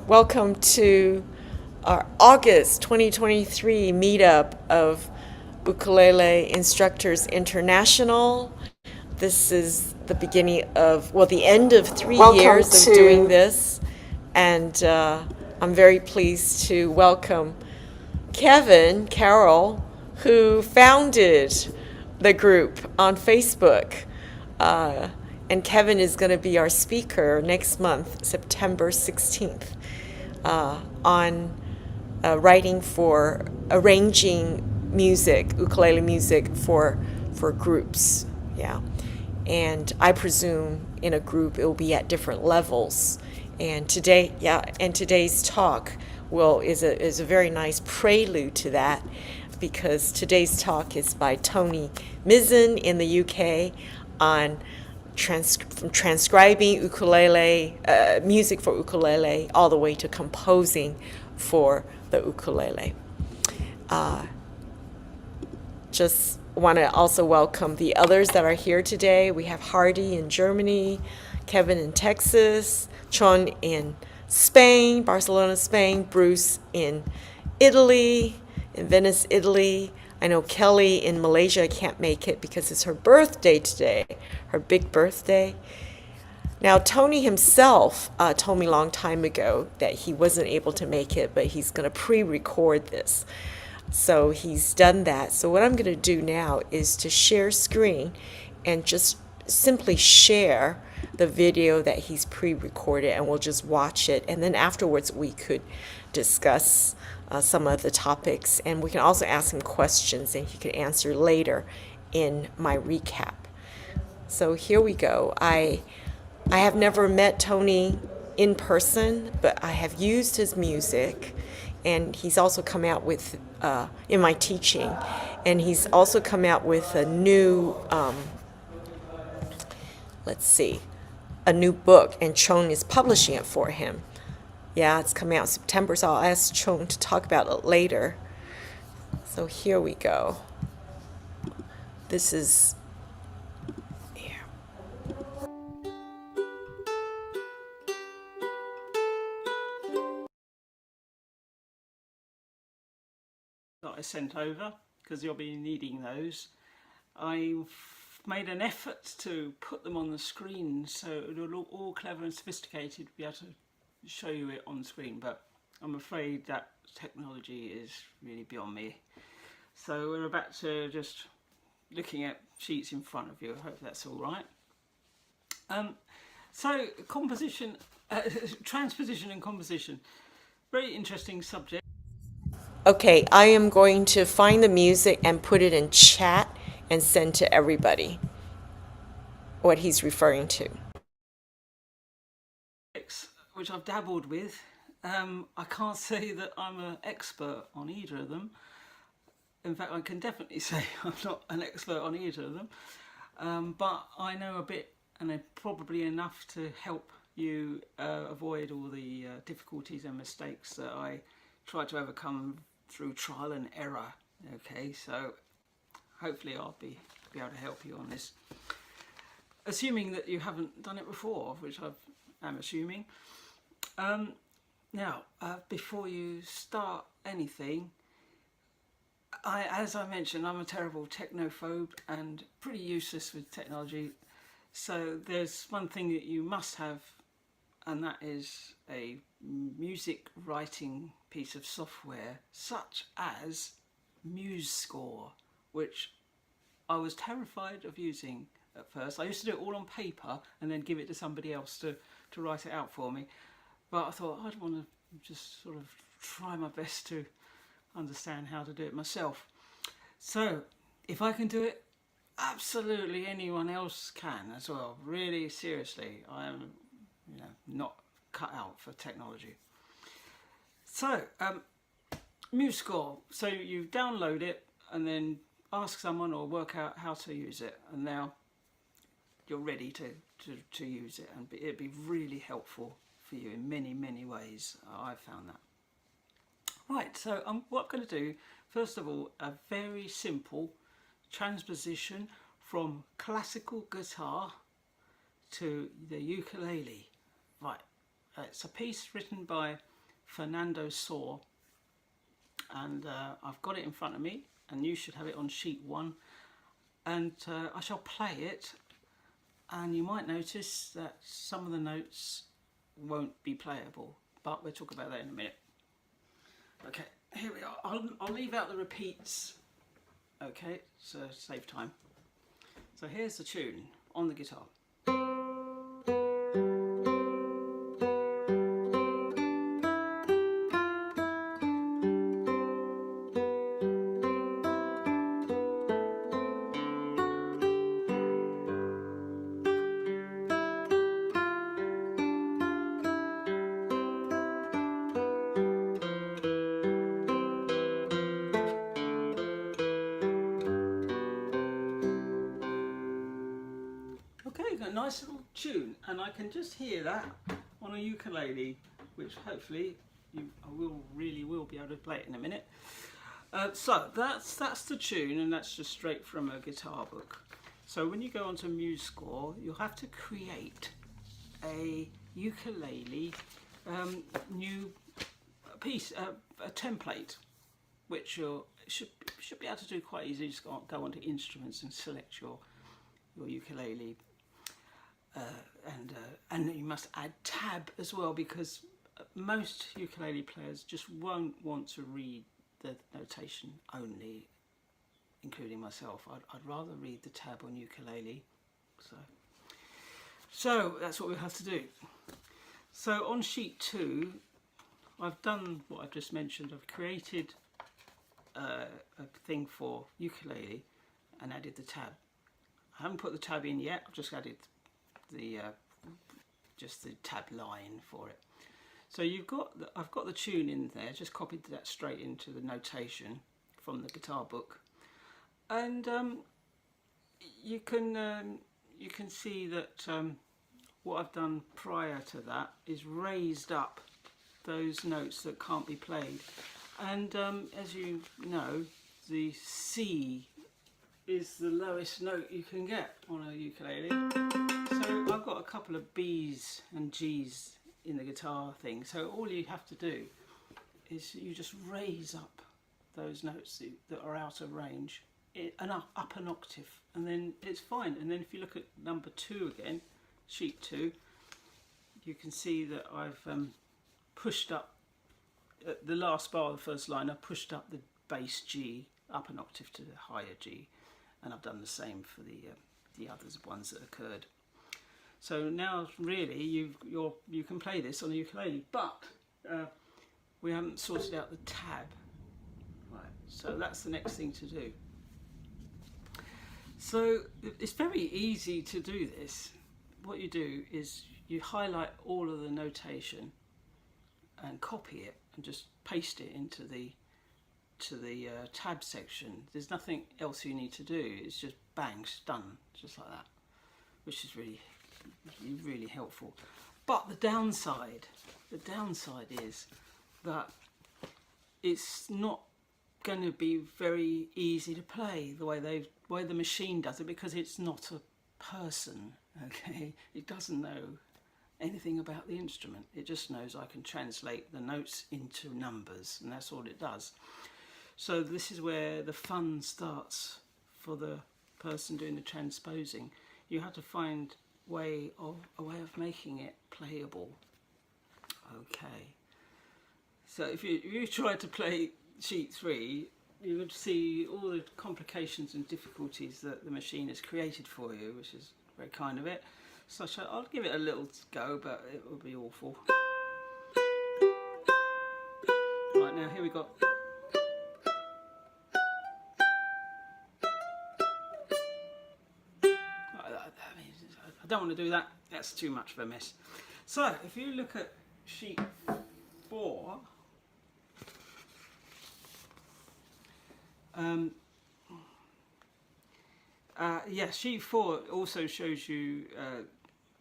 Welcome to our August 2023 meetup of Ukulele Instructors International. This is the beginning of, well, the end of 3 years of doing this. And I'm very pleased to welcome Kevin Carroll, who founded the group on Facebook. And Kevin is going to be our speaker next month, September 16th, on arranging music, ukulele music for groups. Yeah. And I presume in a group it will be at different levels. And today's talk is a very nice prelude to that, because today's talk is by Tony Mizen in the UK on from transcribing ukulele music for ukulele all the way to composing for the ukulele. Just want to also welcome the others that are here today. We have Hardy in Germany, Kevin in Texas, Choan in Spain, Barcelona, Spain, Bruce in Italy, in Venice, Italy. I know Kelly in Malaysia can't make it because it's her birthday today, her big birthday. Now, Tony himself told me a long time ago that he wasn't able to make it, but he's going to pre-record this. So he's done that. So what I'm going to do now is to share screen and just simply share the video that he's pre-recorded, and we'll just watch it. And then afterwards we could discuss some of the topics, and we can also ask him questions and he can answer later in my recap. So here we go. I have never met Tony in person, but I have used his music, and he's also come out with, in my teaching, and he's also come out with a new, a new book, and Choan is publishing it for him. Yeah, it's coming out in September, so I'll ask Choan to talk about it later. So here we go. This is here. That I sent over, because you'll be needing those. I've made an effort to put them on the screen so it'll look all clever and sophisticated to be able to show you it on screen, but I'm afraid that technology is really beyond me. So we're about to just looking at sheets in front of you. I hope that's all right. So composition, transposition and composition, very interesting subject. Okay, I am going to find the music and put it in chat and send to everybody what he's referring to. Which I've dabbled with. I can't say that I'm an expert on either of them. In fact, I can definitely say I'm not an expert on either of them. But I know a bit, and probably enough to help you avoid all the difficulties and mistakes that I try to overcome through trial and error. Okay, so hopefully I'll be able to help you on this. Assuming that you haven't done it before, which I'm assuming. Now, before you start anything, as I mentioned, I'm a terrible technophobe and pretty useless with technology. So there's one thing that you must have, and that is a music writing piece of software such as MuseScore, which I was terrified of using at first. I used to do it all on paper and then give it to somebody else to write it out for me. But I thought I'd want to just sort of try my best to understand how to do it myself. So if I can do it, absolutely anyone else can as well. Really, seriously, I am not cut out for technology. So MuseScore, so you download it and then ask someone or work out how to use it, and now you're ready to use it, and it'd be really helpful for you in many ways. I've found that. Right, so what I'm going to do, first of all, a very simple transposition from classical guitar to the ukulele. Right, it's a piece written by Fernando saw, and I've got it in front of me, and you should have it on sheet 1, and I shall play it, and you might notice that some of the notes won't be playable, but we'll talk about that in a minute. Okay, here we are. I'll leave out the repeats, okay, so save time. So here's the tune on the guitar. Okay, got a nice little tune, and I can just hear that on a ukulele, which hopefully I really will be able to play it in a minute. So that's the tune, and that's just straight from a guitar book. So when you go onto MuseScore, you'll have to create a ukulele new piece, a template, which you should be able to do quite easily. Just go onto instruments and select your ukulele. And you must add tab as well, because most ukulele players just won't want to read the notation only, including myself. I'd rather read the tab on ukulele. So that's what we have to do. So on sheet 2, I've done what I've just mentioned. I've created a thing for ukulele and added the tab. I haven't put the tab in yet. I've just added the tab line for it. So I've got the tune in there. Just copied that straight into the notation from the guitar book, and you can see that what I've done prior to that is raised up those notes that can't be played. And as you know, the C is the lowest note you can get on a ukulele. So I've got a couple of B's and G's in the guitar thing. So all you have to do is you just raise up those notes that are out of range and up an octave, and then it's fine. And then if you look at number 2 again, sheet 2, you can see that I've pushed up the last bar of the first line. I pushed up the bass G up an octave to the higher G, and I've done the same for the others ones that occurred. So now really you can play this on a ukulele, but we haven't sorted out the tab. Right, so that's the next thing to do. So it's very easy to do this. What you do is you highlight all of the notation and copy it and just paste it into the tab section. There's nothing else you need to do. It's just bang, done, just like that, which is really helpful. But the downside is that it's not going to be very easy to play the way the machine does it, because it's not a person. Okay, it doesn't know anything about the instrument. It just knows I can translate the notes into numbers, and that's all it does. So this is where the fun starts for the person doing the transposing. You have to find a way of making it playable. Okay, so if you try to play sheet 3, you would see all the complications and difficulties that the machine has created for you, which is very kind of it. So I'll give it a little go, but it will be awful. Right, now here we go. I don't want to do that. That's too much of a mess. So if you look at sheet 4, sheet 4 also shows you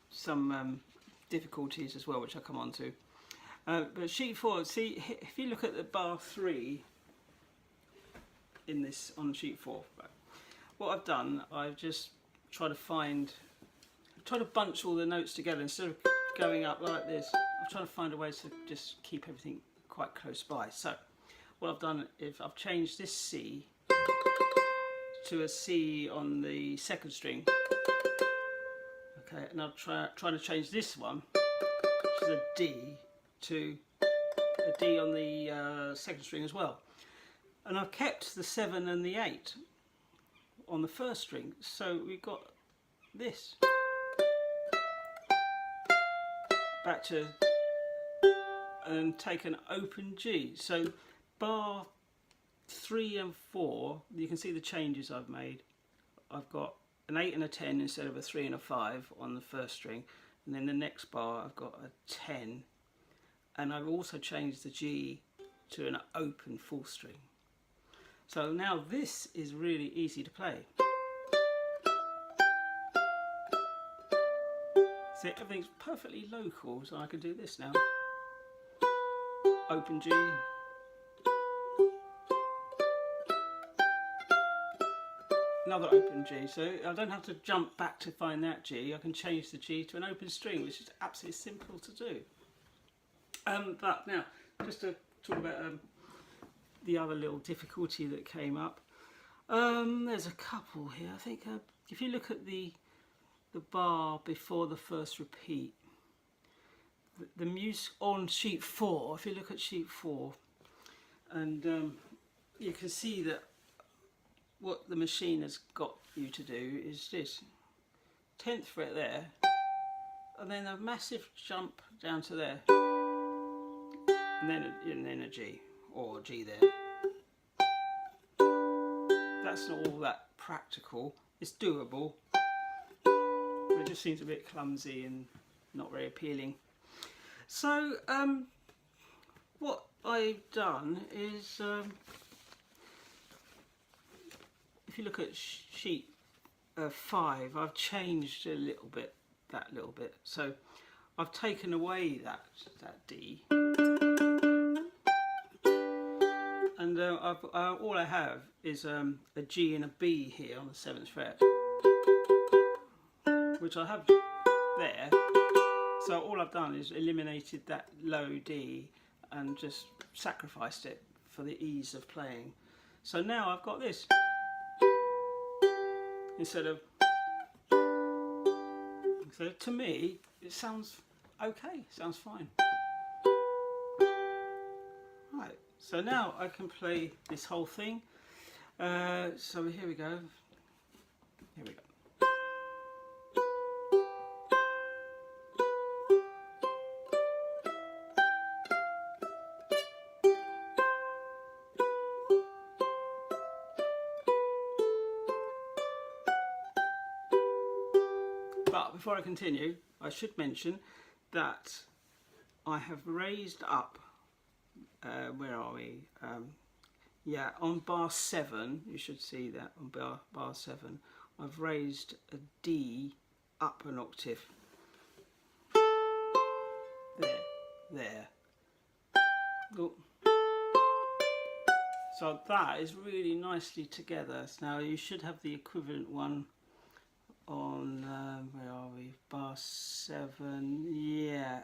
some difficulties as well, which I'll come on to. But sheet 4, see, if you look at the bar 3 in this on sheet 4, right, what I've done, I've just tried to bunch all the notes together instead of going up like this. I'm trying to find a way to just keep everything quite close by. So what I've done is I've changed this C to a C on the second string. Okay, and I'm trying to change this one, which is a D, to a D on the second string as well. And I've kept the 7 and the 8 on the first string, so we've got this. Back to, and take an open G. So bar 3 and 4, you can see the changes I've made. I've got an 8 and a 10 instead of a 3 and a 5 on the first string, and then the next bar I've got a 10, and I've also changed the G to an open full string. So now this is really easy to play. See, everything's perfectly local, so I can do this now. Open G. Another open G, so I don't have to jump back to find that G. I can change the G to an open string, which is absolutely simple to do. But now, just to talk about the other little difficulty that came up. There's a couple here. I think if you look at the bar before the first repeat, the music on sheet 4, if you look at sheet 4, and you can see that what the machine has got you to do is this 10th fret there, and then a massive jump down to there, and then a G, or a G there. That's not all that practical. It's doable, but it just seems a bit clumsy and not very appealing. So what I've done is, if you look at sheet 5, I've changed a little bit, that little bit. So I've taken away that D, and all I have is a G and a B here on the 7th fret, which I have there. So all I've done is eliminated that low D and just sacrificed it for the ease of playing. So now I've got this instead of. So to me, it sounds okay, sounds fine. Right, so now I can play this whole thing. So here we go. Here we go. But before I continue, I should mention that I have raised up, where are we? Yeah, on bar 7, you should see that on bar 7, I've raised a D up an octave. There. Oh. So that is really nicely together. So now you should have the equivalent one on, where are we, bar 7, yeah,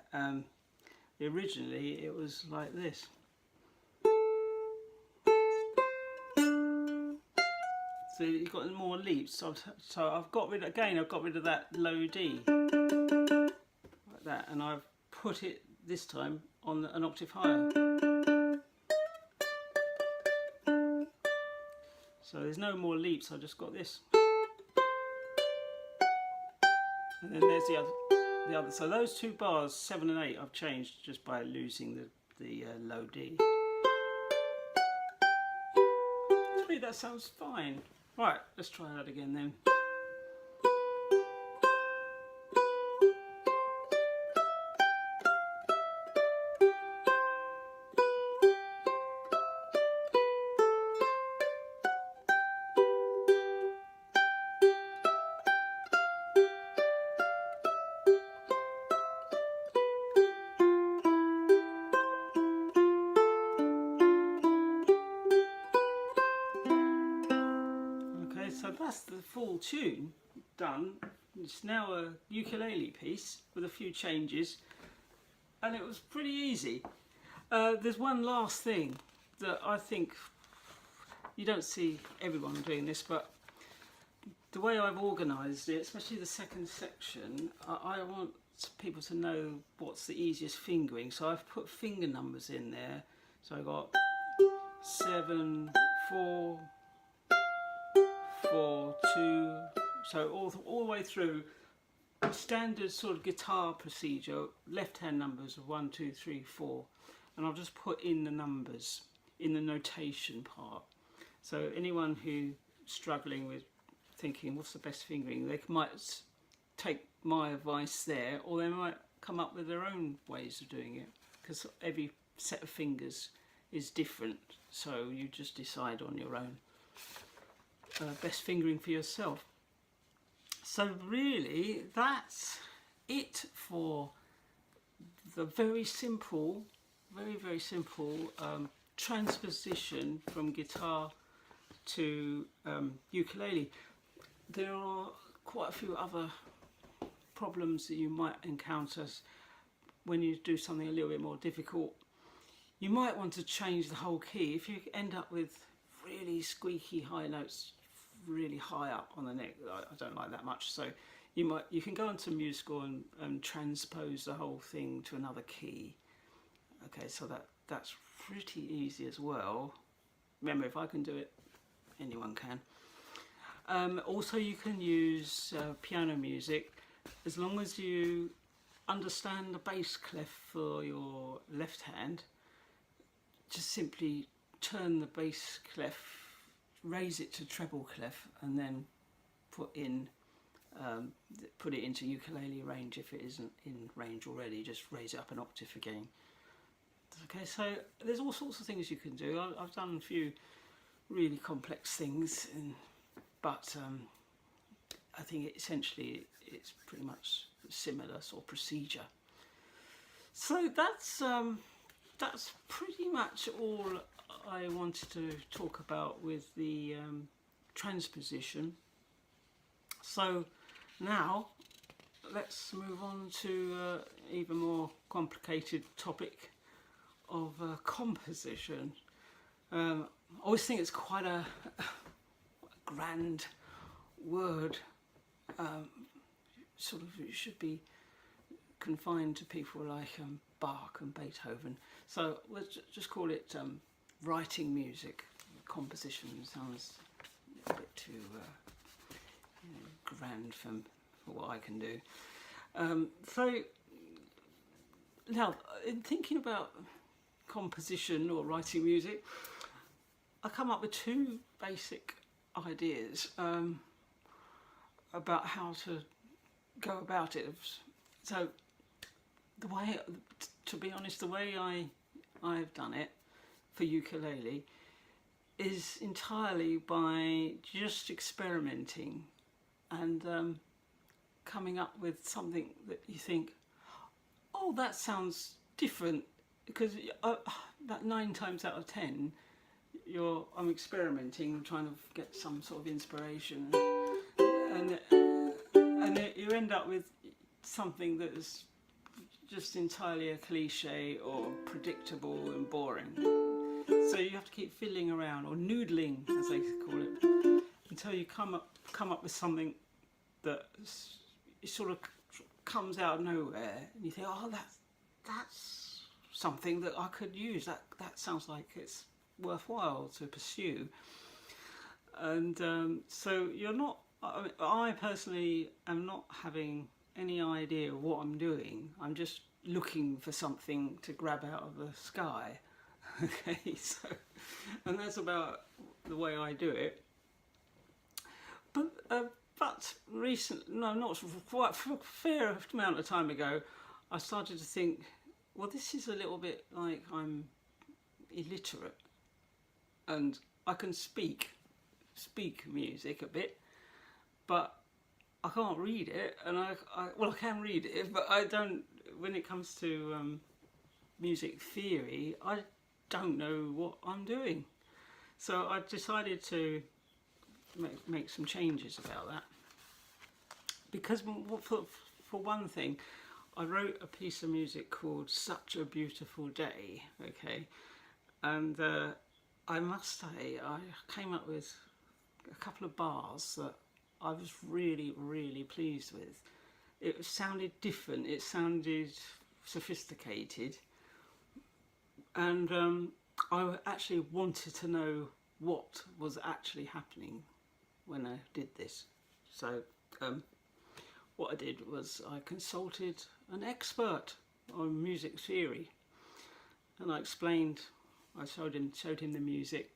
originally it was like this. So you've got more leaps, so I've got rid, again I've got rid of that low D, like that, and I've put it this time on an octave higher. So there's no more leaps, I've just got this. And then there's the other. So those two bars, 7 and 8, I've changed just by losing the low D. To me, that sounds fine. Right, let's try that again then. So that's the full tune done. It's now a ukulele piece with a few changes, and it was pretty easy. There's one last thing that I think you don't see everyone doing this, but the way I've organised it, especially the second section, I want people to know what's the easiest fingering. So I've put finger numbers in there. So I've got 7, 4, 4, 2. So all the way through, standard sort of guitar procedure, left-hand numbers of 1, 2, 3, 4. And I'll just put in the numbers in the notation part. So anyone who's struggling with thinking what's the best fingering, they might take my advice there, or they might come up with their own ways of doing it, because every set of fingers is different, so you just decide on your own best fingering for yourself. So really that's it for the very simple, very simple transposition from guitar to ukulele. There are quite a few other problems that you might encounter when you do something a little bit more difficult. You might want to change the whole key. If you end up with really squeaky high notes really high up on the neck, I don't like that much, so you can go onto musical and transpose the whole thing to another key. Okay, so that's pretty easy as well. Remember, if I can do it, anyone can. Also, you can use piano music as long as you understand the bass clef for your left hand. Just simply turn the bass clef, raise it to treble clef, and then put it into ukulele range. If it isn't in range already, just raise it up an octave again. Okay, so there's all sorts of things you can do. I've done a few really complex things, but I think essentially it's pretty much similar sort of procedure. So that's pretty much all I wanted to talk about with the transposition. So now let's move on to even more complicated topic of composition. I always think it's quite a grand word. Sort of, it should be confined to people like Bach and Beethoven. So let's just call it writing music. Composition sounds a bit too grand for what I can do. So now, in thinking about composition or writing music, I come up with two basic ideas about how to go about it. So the way, to be honest, the way I've done it for ukulele is entirely by just experimenting and coming up with something that you think, oh, that sounds different, because that 9 times out of 10 I'm experimenting, trying to get some sort of inspiration, and you end up with something that is just entirely a cliche or predictable and boring. So you have to keep fiddling around, or noodling as they call it, until you come up with something that sort of comes out of nowhere, and you think, oh, that's something that I could use. That sounds like it's worthwhile to pursue. And so you're not, I personally am not having any idea of what I'm doing. I'm just looking for something to grab out of the sky. Okay, so, and that's about the way I do it. But quite a fair amount of time ago, I started to think, well, this is a little bit like I'm illiterate, and I can speak music a bit, but I can't read it, and I can read it, but I don't, when it comes to music theory, I don't know what I'm doing. So I decided to make some changes about that, because for one thing, I wrote a piece of music called Such a Beautiful Day, okay, and I must say I came up with a couple of bars that I was really, really pleased with. It sounded different, it sounded sophisticated, and I actually wanted to know what was actually happening when I did this. So what I did was I consulted an expert on music theory, and I showed him the music,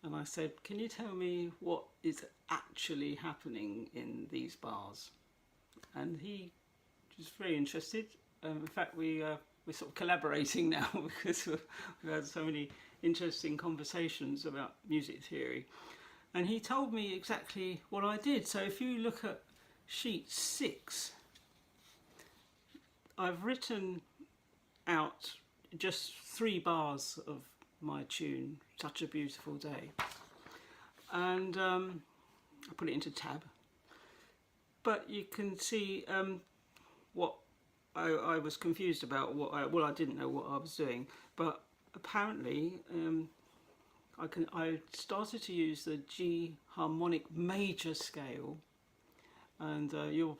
and I said, can you tell me what is actually happening in these bars? And he was very interested. In fact, we're sort of collaborating now because we've had so many interesting conversations about music theory. And he told me exactly what I did. So if you look at sheet 6, I've written out just 3 bars of my tune, Such a Beautiful Day. And I put it into tab. But you can see what I was confused about. I didn't know what I was doing. But apparently I started to use the G harmonic major scale, and you're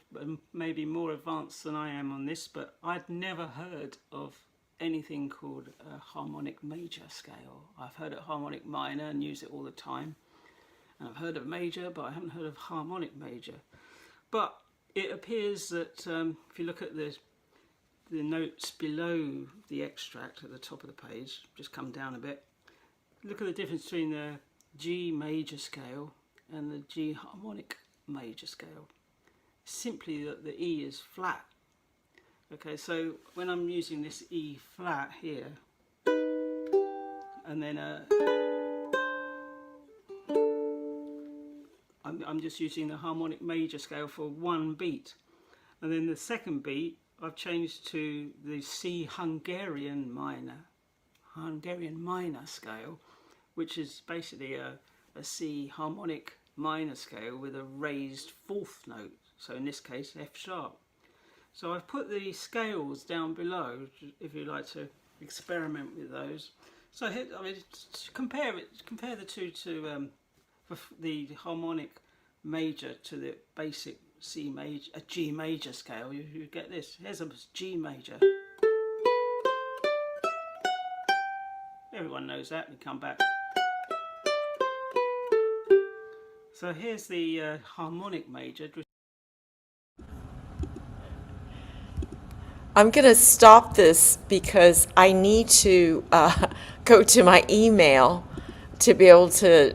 maybe more advanced than I am on this, but I'd never heard of anything called a harmonic major scale. I've heard of harmonic minor and use it all the time, and I've heard of major, but I haven't heard of harmonic major. But it appears that if you look at the notes below the extract at the top of the page, just come down a bit, look at the difference between the G major scale and the G harmonic major scale. Simply that the E is flat. Okay, so when I'm using this E flat here, and then I'm just using the harmonic major scale for one beat, and then the second beat I've changed to the C Hungarian minor scale, which is basically a C harmonic minor scale with a raised 4th note, so in this case F sharp. So I've put the scales down below if you'd like to experiment with those. So here, I mean, compare the two to the harmonic major to the basic C major, a G major scale. You get this. Here's a G major. Everyone knows that. We come back. So here's the harmonic major. I'm going to stop this because I need to go to my email to be able to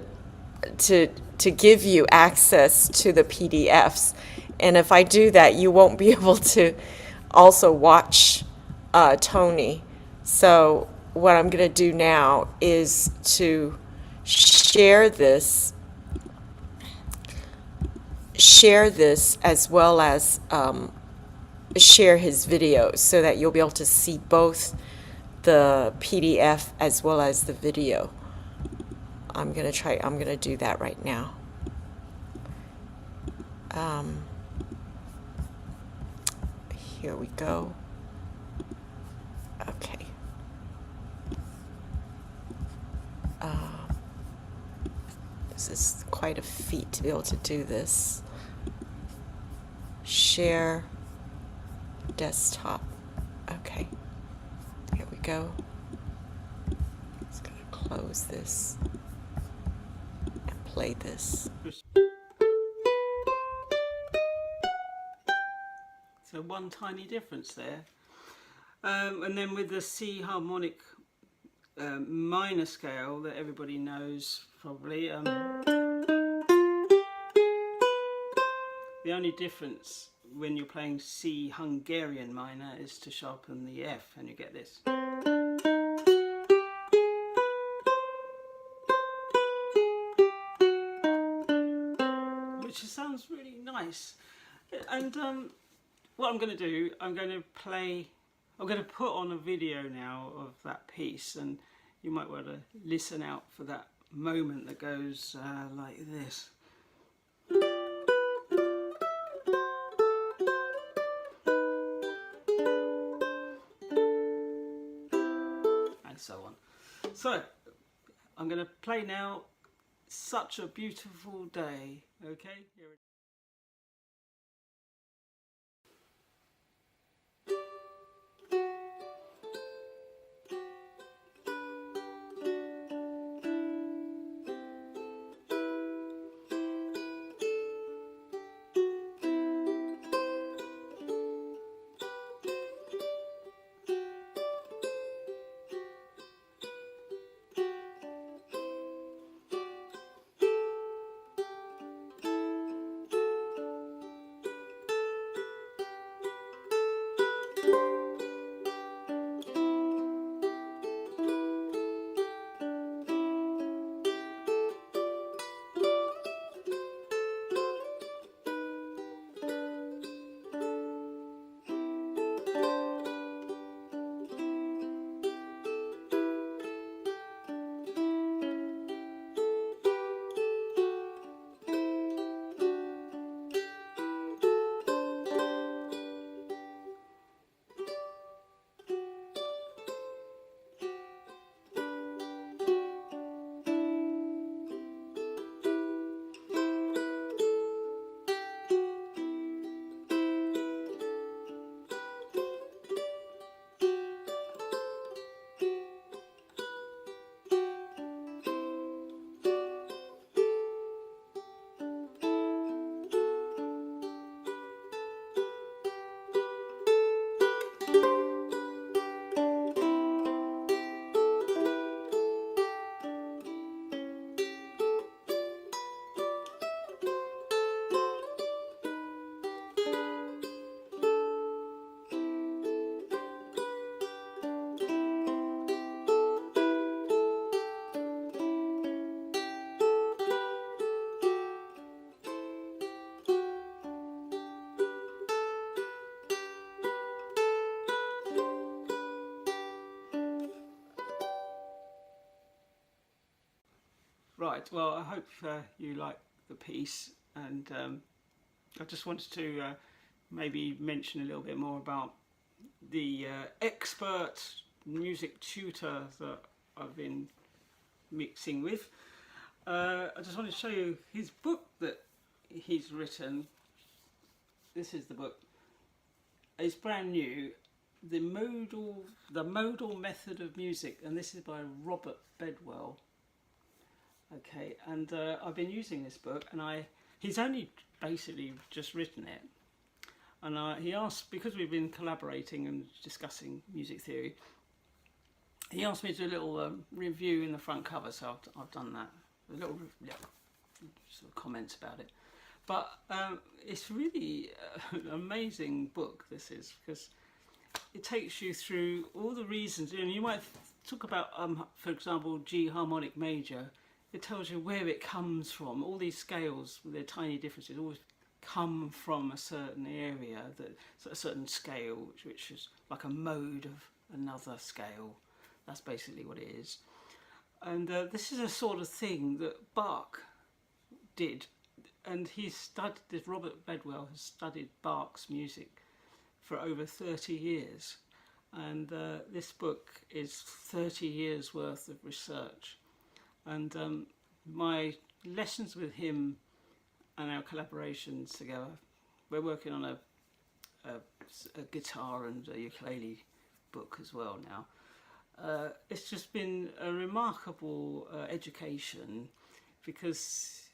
give you access to the PDFs. And if I do that, you won't be able to also watch Tony. So what I'm going to do now is to share this as well as share his videos so that you'll be able to see both the PDF as well as the video. I'm going to do that right now. Here we go. Okay. This is quite a feat to be able to do this. Share desktop. Okay. Here we go. Just going to close this and play this. So one tiny difference there. And then with the C harmonic minor scale that everybody knows probably, the only difference when you're playing C Hungarian minor is to sharpen the F, and you get this. Which sounds really nice. And what I'm going to do, I'm going to put on a video now of that piece, and you might want to listen out for that moment that goes like this. So I'm going to play now Such a Beautiful Day. Okay, here it is. Right, well, I hope you like the piece, and I just wanted to maybe mention a little bit more about the expert music tutor that I've been mixing with. I just wanted to show you his book that he's written. This is the book. It's brand new. The modal method of music, and this is by Robert Bedwell. Okay, and I've been using this book, and he's only basically just written it, and he asked, because we've been collaborating and discussing music theory, he asked me to do a little review in the front cover, so I've done that, a little sort of comments about it. But it's really an amazing book, this is, because it takes you through all the reasons. And you might talk about, for example, G harmonic major. It tells you where it comes from. All these scales, with their tiny differences, always come from a certain area, a certain scale, which is like a mode of another scale. That's basically what it is. And this is a sort of thing that Bach did. And this Robert Bedwell has studied Bach's music for over 30 years. And this book is 30 years worth of research. And my lessons with him and our collaborations together, we're working on a guitar and a ukulele book as well now. It's just been a remarkable education, because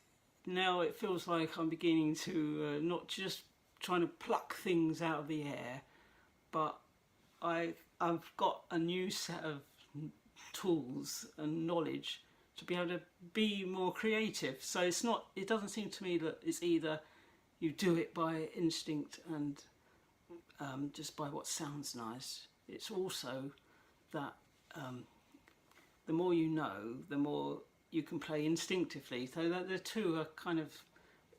now it feels like I'm beginning to not just trying to pluck things out of the air, but I've got a new set of tools and knowledge to be able to be more creative. So it doesn't seem to me that it's either you do it by instinct and just by what sounds nice. It's also that the more you know, the more you can play instinctively. So that the two are kind of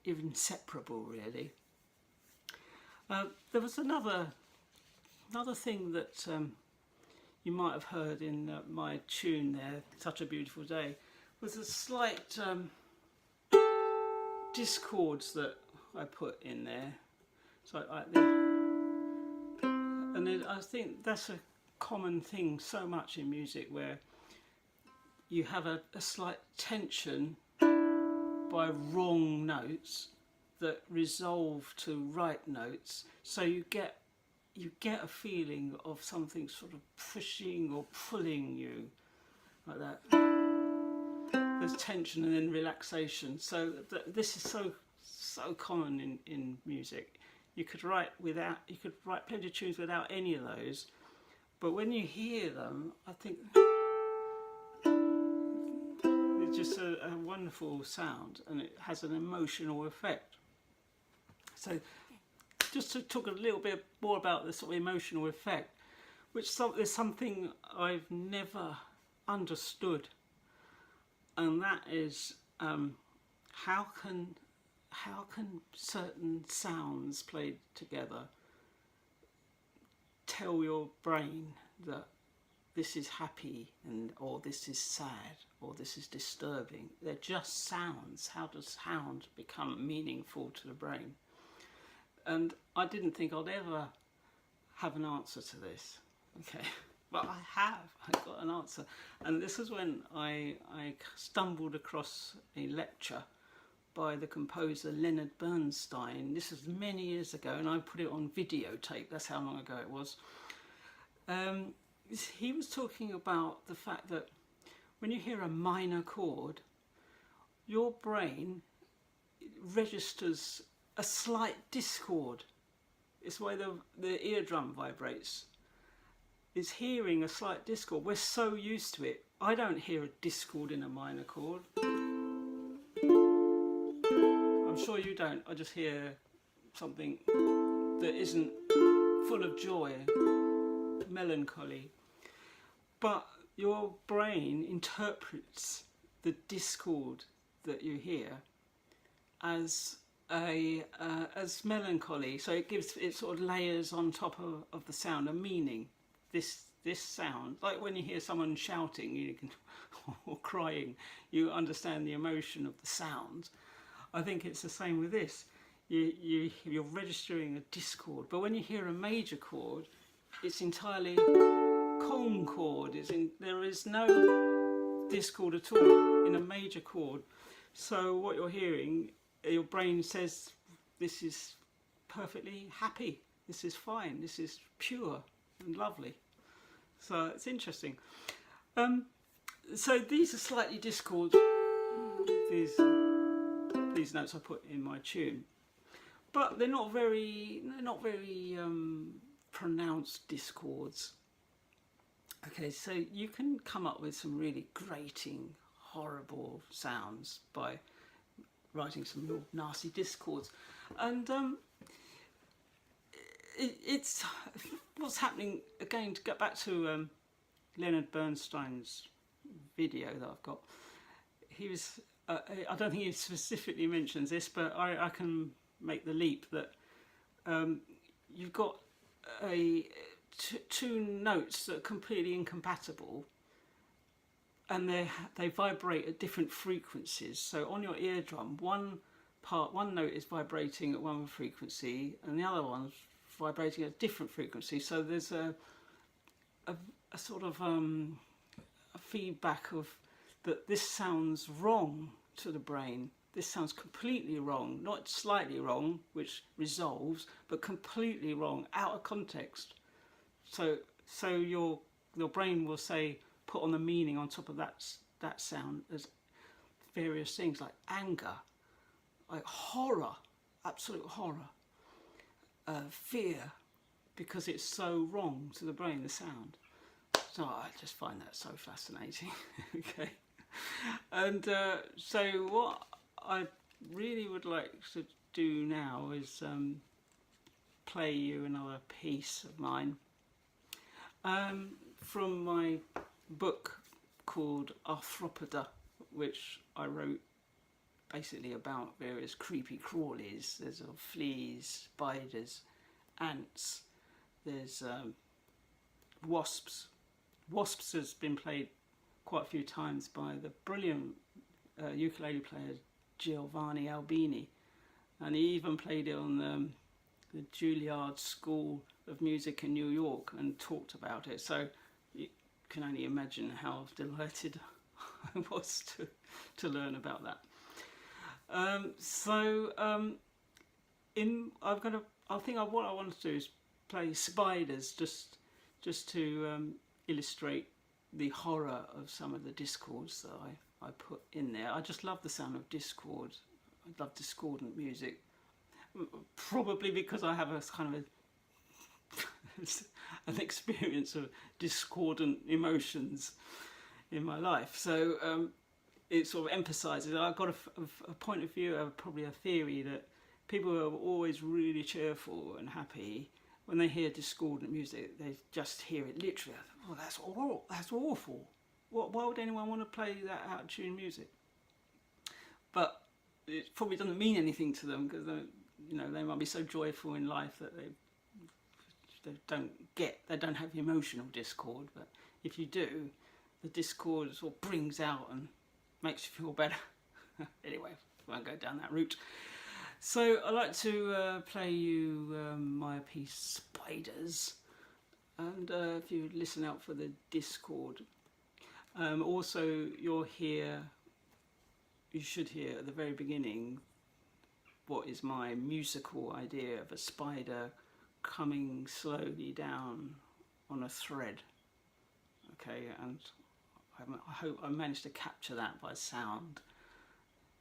inseparable, really. There was another thing that you might have heard in my tune there, Such a Beautiful Day, was a slight discords that I put in there. So like this. And I think that's a common thing so much in music, where you have a slight tension by wrong notes that resolve to right notes, so you get a feeling of something sort of pushing or pulling you, like that. There's tension and then relaxation. So this is so common in music. You could write plenty of tunes without any of those, but when you hear them, I think it's just a wonderful sound, and it has an emotional effect. So just to talk a little bit more about the sort of emotional effect, which is something I've never understood, and that is how can certain sounds played together tell your brain that this is happy, or this is sad, or this is disturbing? They're just sounds. How does sound become meaningful to the brain? And I didn't think I'd ever have an answer to this, okay, but I got an answer. And this is when I stumbled across a lecture by the composer Leonard Bernstein. This is many years ago, and I put it on videotape. That's how long ago it was. He was talking about the fact that when you hear a minor chord, your brain registers a slight discord. It's why the eardrum vibrates. It's hearing a slight discord. We're so used to it. I don't hear a discord in a minor chord. I'm sure you don't. I just hear something that isn't full of joy, melancholy. But your brain interprets the discord that you hear as melancholy, so it sort of layers on top of the sound a meaning. This sound, like when you hear someone shouting or crying, you understand the emotion of the sound. I think it's the same with this. You're registering a discord, but when you hear a major chord, it's entirely concord. There is no discord at all in a major chord. So what you're hearing, your brain says, this is perfectly happy, this is fine, this is pure and lovely. So it's interesting. So these are slightly discord, these notes I put in my tune, but they're not very pronounced discords. Okay, so you can come up with some really grating, horrible sounds by writing some real nasty discords, and it's what's happening. Again, to get back to Leonard Bernstein's video that I've got, he was I don't think he specifically mentions this, but I can make the leap that you've got two notes that are completely incompatible, and they vibrate at different frequencies. So on your eardrum, one note is vibrating at one frequency, and the other one's vibrating at a different frequency. So there's a sort of a feedback of that this sounds wrong to the brain. This sounds completely wrong, not slightly wrong, which resolves, but completely wrong, out of context. So your brain will say, put on the meaning on top of that sound as various things like anger, like horror, absolute horror, fear, because it's so wrong to the brain, the sound. So I just find that so fascinating. Okay, and so what I really would like to do now is play you another piece of mine from my book called Arthropoda, which I wrote basically about various creepy crawlies. There's fleas, spiders, ants, there's wasps. Wasps has been played quite a few times by the brilliant ukulele player Giovanni Albini, and he even played it on the Juilliard School of Music in New York and talked about it. So you can only imagine how delighted I was to learn about that. What I want to do is play spiders, just to illustrate the horror of some of the discords that I put in there. I just love the sound of discord. I love discordant music, probably because I have a kind of an experience of discordant emotions in my life. So it sort of emphasises, I've got a point of view, probably a theory, that people are always really cheerful and happy. When they hear discordant music, they just hear it literally. Oh, that's awful. Why would anyone want to play that out of tune music? But it probably doesn't mean anything to them, because they might be so joyful in life that they don't have emotional discord. But if you do, the discord sort of brings out and makes you feel better. Anyway, I won't go down that route. So I'd like to play you my piece Spiders, and if you listen out for the discord. Also, you should hear at the very beginning what is my musical idea of a spider coming slowly down on a thread. Okay, and I hope I managed to capture that by sound.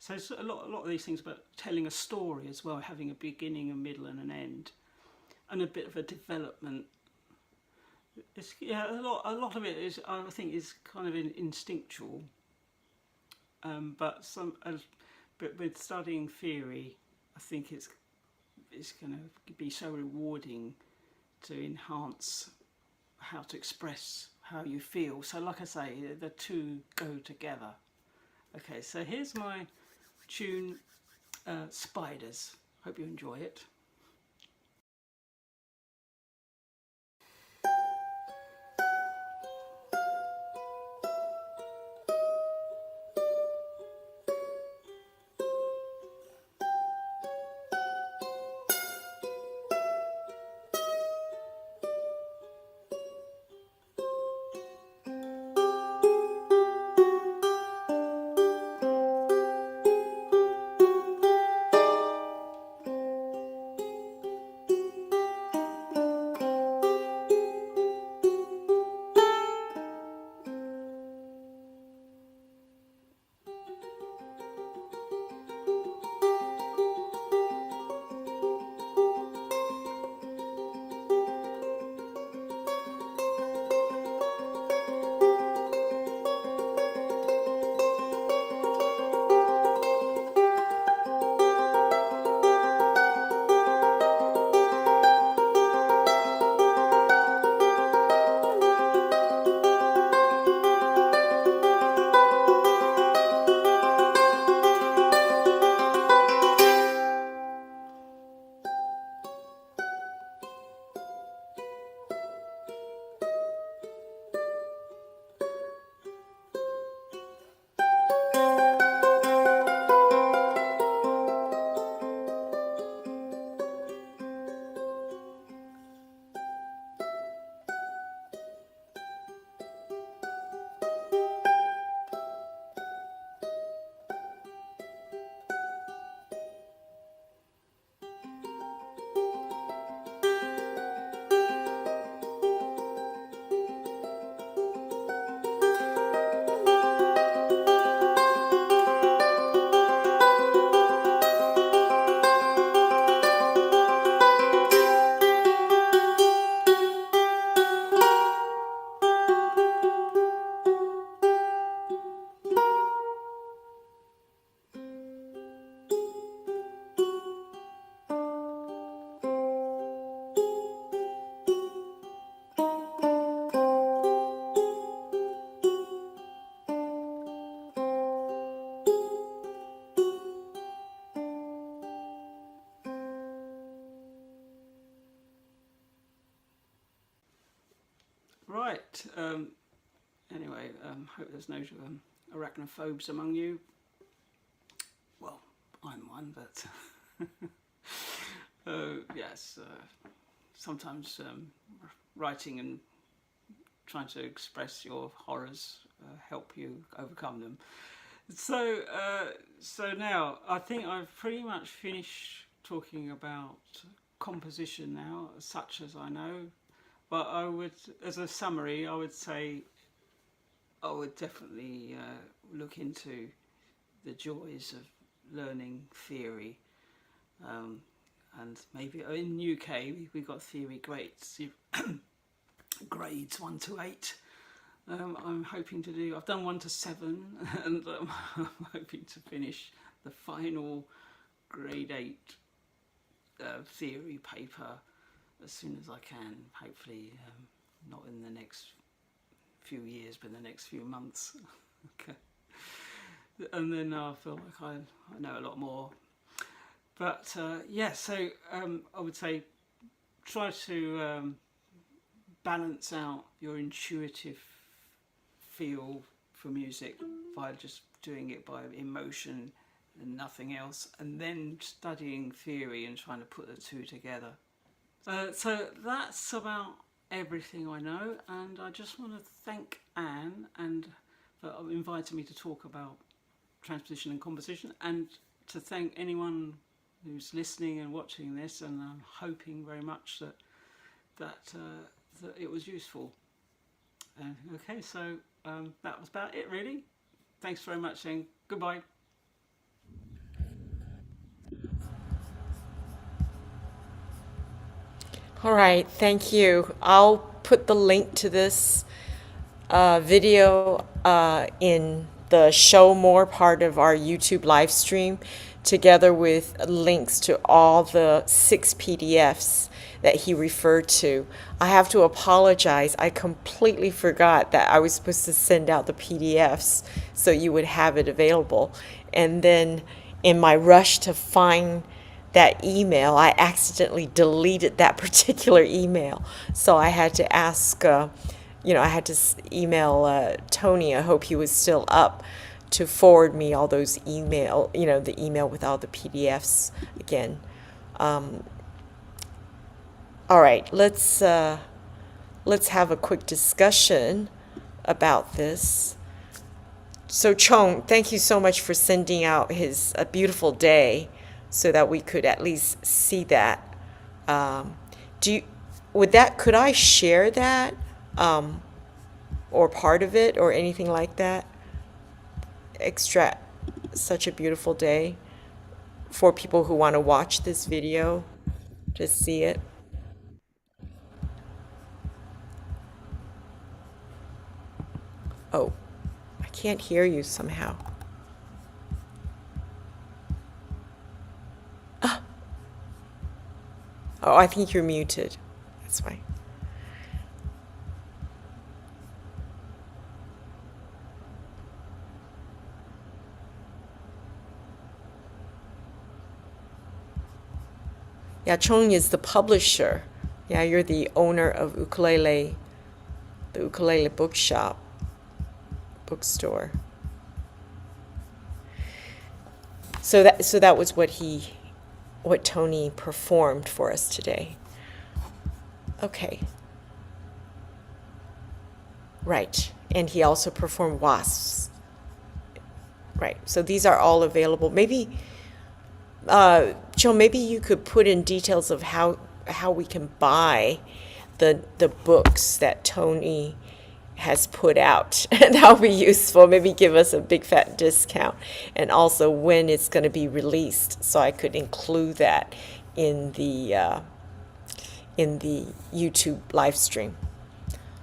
So it's a lot of these things about telling a story as well, having a beginning, a middle and an end, and a bit of a development. A lot of it is, I think, is kind of instinctual, but with studying theory, I think it's going to be so rewarding to enhance how to express how you feel. So like I say, the two go together. Okay, so here's my tune, Spiders. Hope you enjoy it. Right, anyway, hope there's no arachnophobes among you. Well, I'm one, but yes, sometimes writing and trying to express your horrors, help you overcome them. So now I think I've pretty much finished talking about composition now, such as I know. But I would, as a summary, I would say I would definitely look into the joys of learning theory. And maybe in UK we got theory grades, grades 1 to 8. I'm hoping to do. I've done 1 to 7, and I'm hoping to finish the final grade 8 theory paper as soon as I can. Hopefully, not in the next few years, but in the next few months. Okay, and then I feel like I know a lot more. But yeah, so I would say try to balance out your intuitive feel for music by just doing it by emotion and nothing else, and then studying theory and trying to put the two together. So that's about everything I know, and I just want to thank Anne for inviting me to talk about transposition and composition, and to thank anyone who's listening and watching this, and I'm hoping very much that it was useful. Okay, so that was about it, really. Thanks very much, and goodbye. All right, thank you. I'll put the link to this video in the show more part of our YouTube live stream, together with links to all the 6 PDFs that he referred to. I have to apologize. I completely forgot that I was supposed to send out the PDFs so you would have it available. And then in my rush to find that email, I accidentally deleted that particular email. So I had to ask, I had to email Tony. I hope he was still up to forward me all those the email with all the PDFs again. All right, let's have a quick discussion about this. So Choan, thank you so much for sending out his A Beautiful Day so that we could at least see that. Could I share that, or part of it, or anything like that? Extract Such a Beautiful Day for people who want to watch this video to see it. Oh, I can't hear you somehow. Oh, I think you're muted. That's why. Yeah, Choan is the publisher. Yeah, you're the owner of the Ukulele Bookshop, bookstore. So that was what Tony performed for us today. Okay. Right. And he also performed wasps. Right. So these are all available. Maybe, Joe, maybe you could put in details of how we can buy the books that Tony has put out, and that'll be useful. Maybe give us a big fat discount, and also when it's going to be released, so I could include that in the YouTube live stream.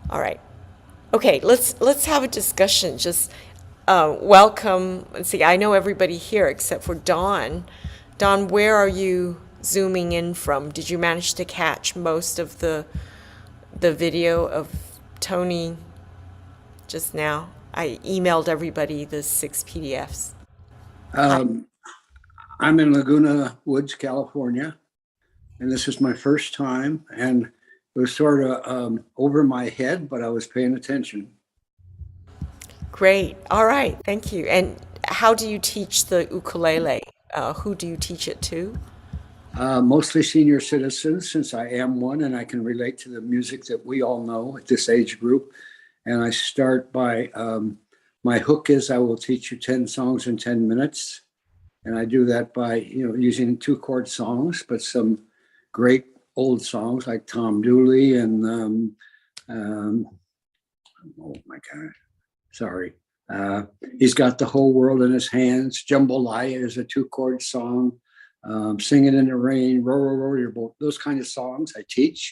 All right. Okay, let's have a discussion. Just welcome. Let's see. I know everybody here except for Dawn. Dawn, where are you zooming in from? Did you manage to catch most of the video of Tony just now? I emailed everybody the 6 PDFs. I'm in Laguna Woods, California, and this is my first time, and it was sort of over my head, but I was paying attention. Great. All right. Thank you. And how do you teach the ukulele? Who do you teach it to? Mostly senior citizens, since I am one, and I can relate to the music that we all know at this age group. And I start by, my hook is I will teach you 10 songs in 10 minutes. And I do that by, using 2-chord songs, but some great old songs like Tom Dooley and, oh my God, sorry. He's got the whole world in his hands. Jambalaya is a 2-chord song. Singing in the Rain, Row, Row, Row Your Boat. Those kind of songs I teach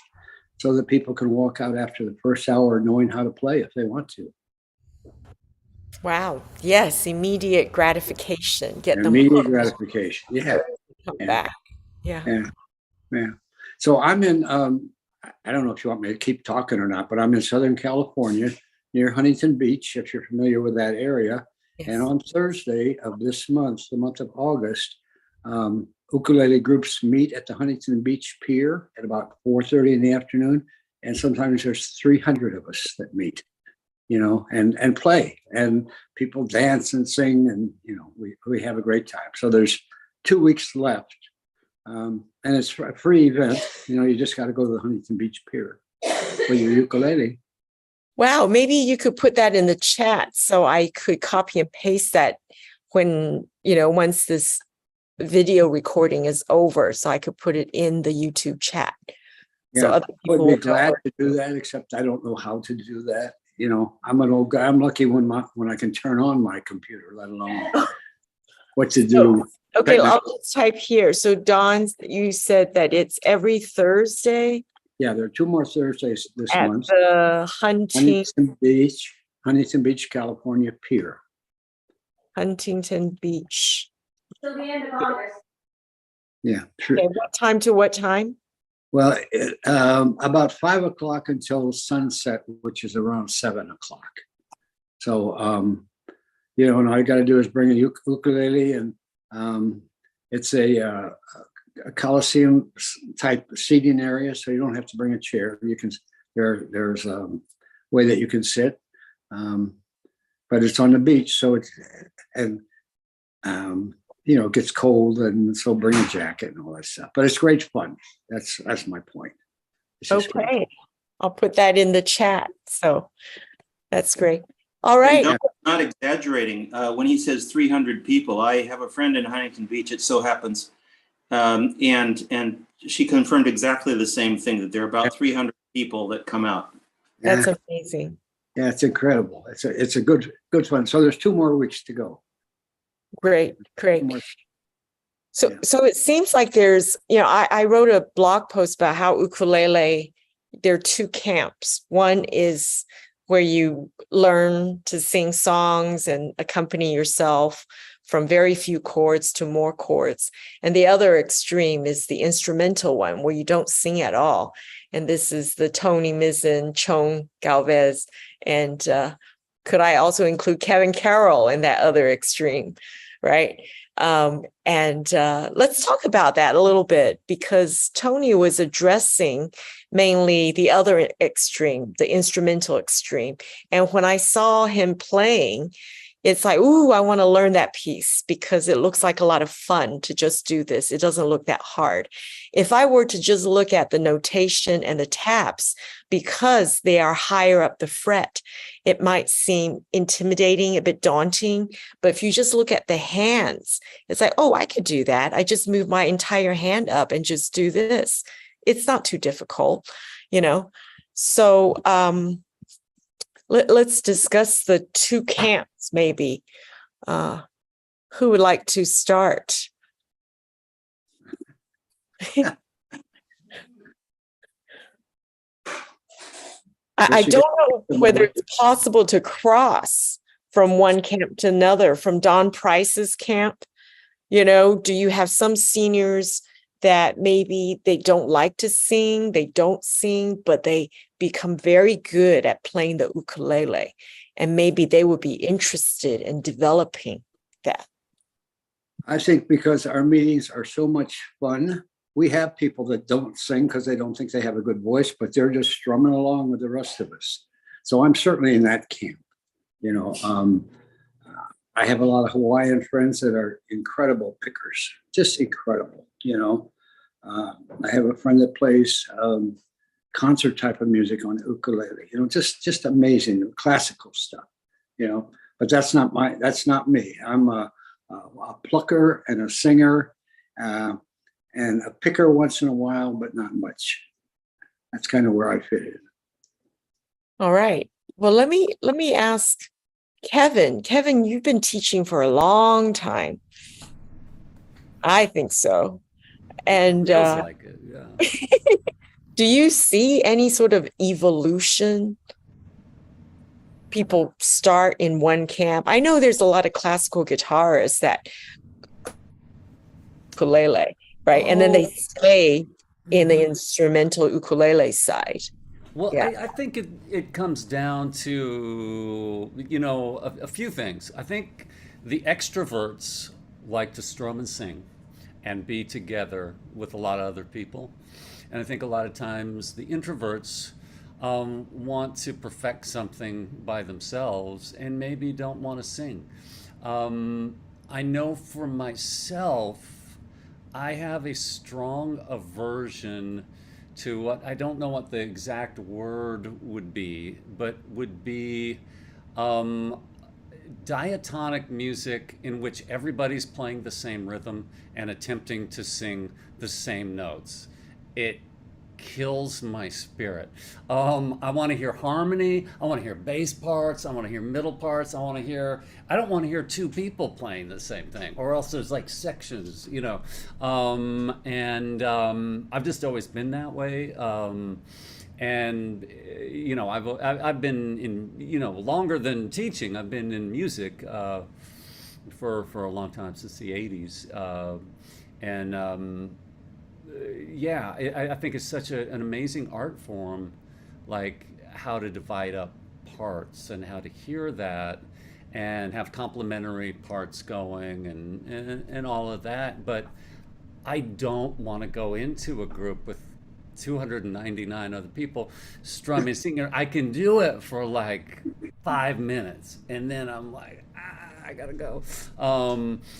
so that people can walk out after the first hour knowing how to play if they want to. Wow. Yes, immediate gratification. Get them Immediate hooked, gratification. Yeah. come Yeah. back. Yeah. Yeah. Yeah. So I'm in, I don't know if you want me to keep talking or not, but I'm in Southern California near Huntington Beach, if you're familiar with that area. Yes. And on Thursday of this month, the month of August, ukulele groups meet at the Huntington Beach Pier at about 4:30 in the afternoon. And sometimes there's 300 of us that meet, and play, and people dance and sing, and, we have a great time. So there's 2 weeks left. And it's a free event. You just got to go to the Huntington Beach Pier with your ukulele. Wow. Maybe you could put that in the chat so I could copy and paste that when, once this video recording is over, so I could put it in the YouTube chat. So Yeah, other I people would be will know. glad to do that, except I don't know how to do that. I'm an old guy. I'm lucky when I can turn on my computer, let alone what to do. Okay, I'll just type here. So Dawn, you said that it's every Thursday Yeah, there are 2 more Thursdays this at month. the Huntington Beach, California Pier. Huntington Beach. Till the end of August. Yeah, sure. Okay, what time to what time? Well, about 5 o'clock until sunset, which is around 7 o'clock. So, and all you got to do is bring a ukulele, and it's a Coliseum type seating area, so you don't have to bring a chair. You can there's a way that you can sit, but it's on the beach, so it gets cold, and so bring a jacket and all that stuff. But it's great fun. That's my point. Okay, I'll put that in the chat. So that's great. All right. And not exaggerating. When he says 300 people, I have a friend in Huntington Beach. It so happens. And she confirmed exactly the same thing, that there are about 300 people that come out. That's amazing. Yeah, it's incredible. It's a good fun. So there's 2 more weeks to go. Great. So Yeah. so it seems like there's, I wrote a blog post about how ukulele, there are 2 camps. One is where you learn to sing songs and accompany yourself from very few chords to more chords. And the other extreme is the instrumental one, where you don't sing at all. And this is the Tony Mizen, Choan Galvez, and could I also include Kevin Carroll in that other extreme, right? Let's talk about that a little bit, because Tony was addressing mainly the other extreme, the instrumental extreme. And when I saw him playing, it's like, ooh, I want to learn that piece because it looks like a lot of fun to just do this. It doesn't look that hard. If I were to just look at the notation and the taps, because they are higher up the fret, it might seem intimidating, a bit daunting. But if you just look at the hands, it's like, oh, I could do that. I just move my entire hand up and just do this. It's not too difficult, So let's discuss the 2 camps, maybe. Who would like to start? I don't know whether it's possible to cross from one camp to another, from Don Price's camp. Do you have some seniors that maybe they don't like to sing, they don't sing, but they become very good at playing the ukulele, and maybe they would be interested in developing that? I think because our meetings are so much fun, we have people that don't sing because they don't think they have a good voice, but they're just strumming along with the rest of us. So I'm certainly in that camp. I have a lot of Hawaiian friends that are incredible pickers, just incredible. I have a friend that plays concert type of music on ukulele. Just amazing classical stuff. But that's not me. I'm a plucker and a singer, and a picker once in a while, but not much. That's kind of where I fit in. All right. Well, let me ask Kevin. Kevin, you've been teaching for a long time. I think so. And Feels like it, yeah. do you see any sort of evolution? People start in one camp. I know there's a lot of classical guitarists that ukulele, right? And then they stay in the instrumental ukulele side. Well, Yeah. I think it comes down to, a few things. I think the extroverts like to strum and sing and be together with a lot of other people. And I think a lot of times the introverts want to perfect something by themselves and maybe don't want to sing. I know for myself, I have a strong aversion to what, I don't know what the exact word would be, but would be diatonic music in which everybody's playing the same rhythm and attempting to sing the same notes. It kills my spirit. I want to hear harmony. I want to hear bass parts. I want to hear middle parts. I don't want to hear two people playing the same thing, or else there's like sections, I've just always been that way. I've been in, longer than teaching. I've been in music for a long time, since the 80s. I think it's such an amazing art form, like how to divide up parts and how to hear that and have complementary parts going and all of that. But I don't want to go into a group with 299 other people strumming, singing. I can do it for like 5 minutes and then I'm like, I gotta go.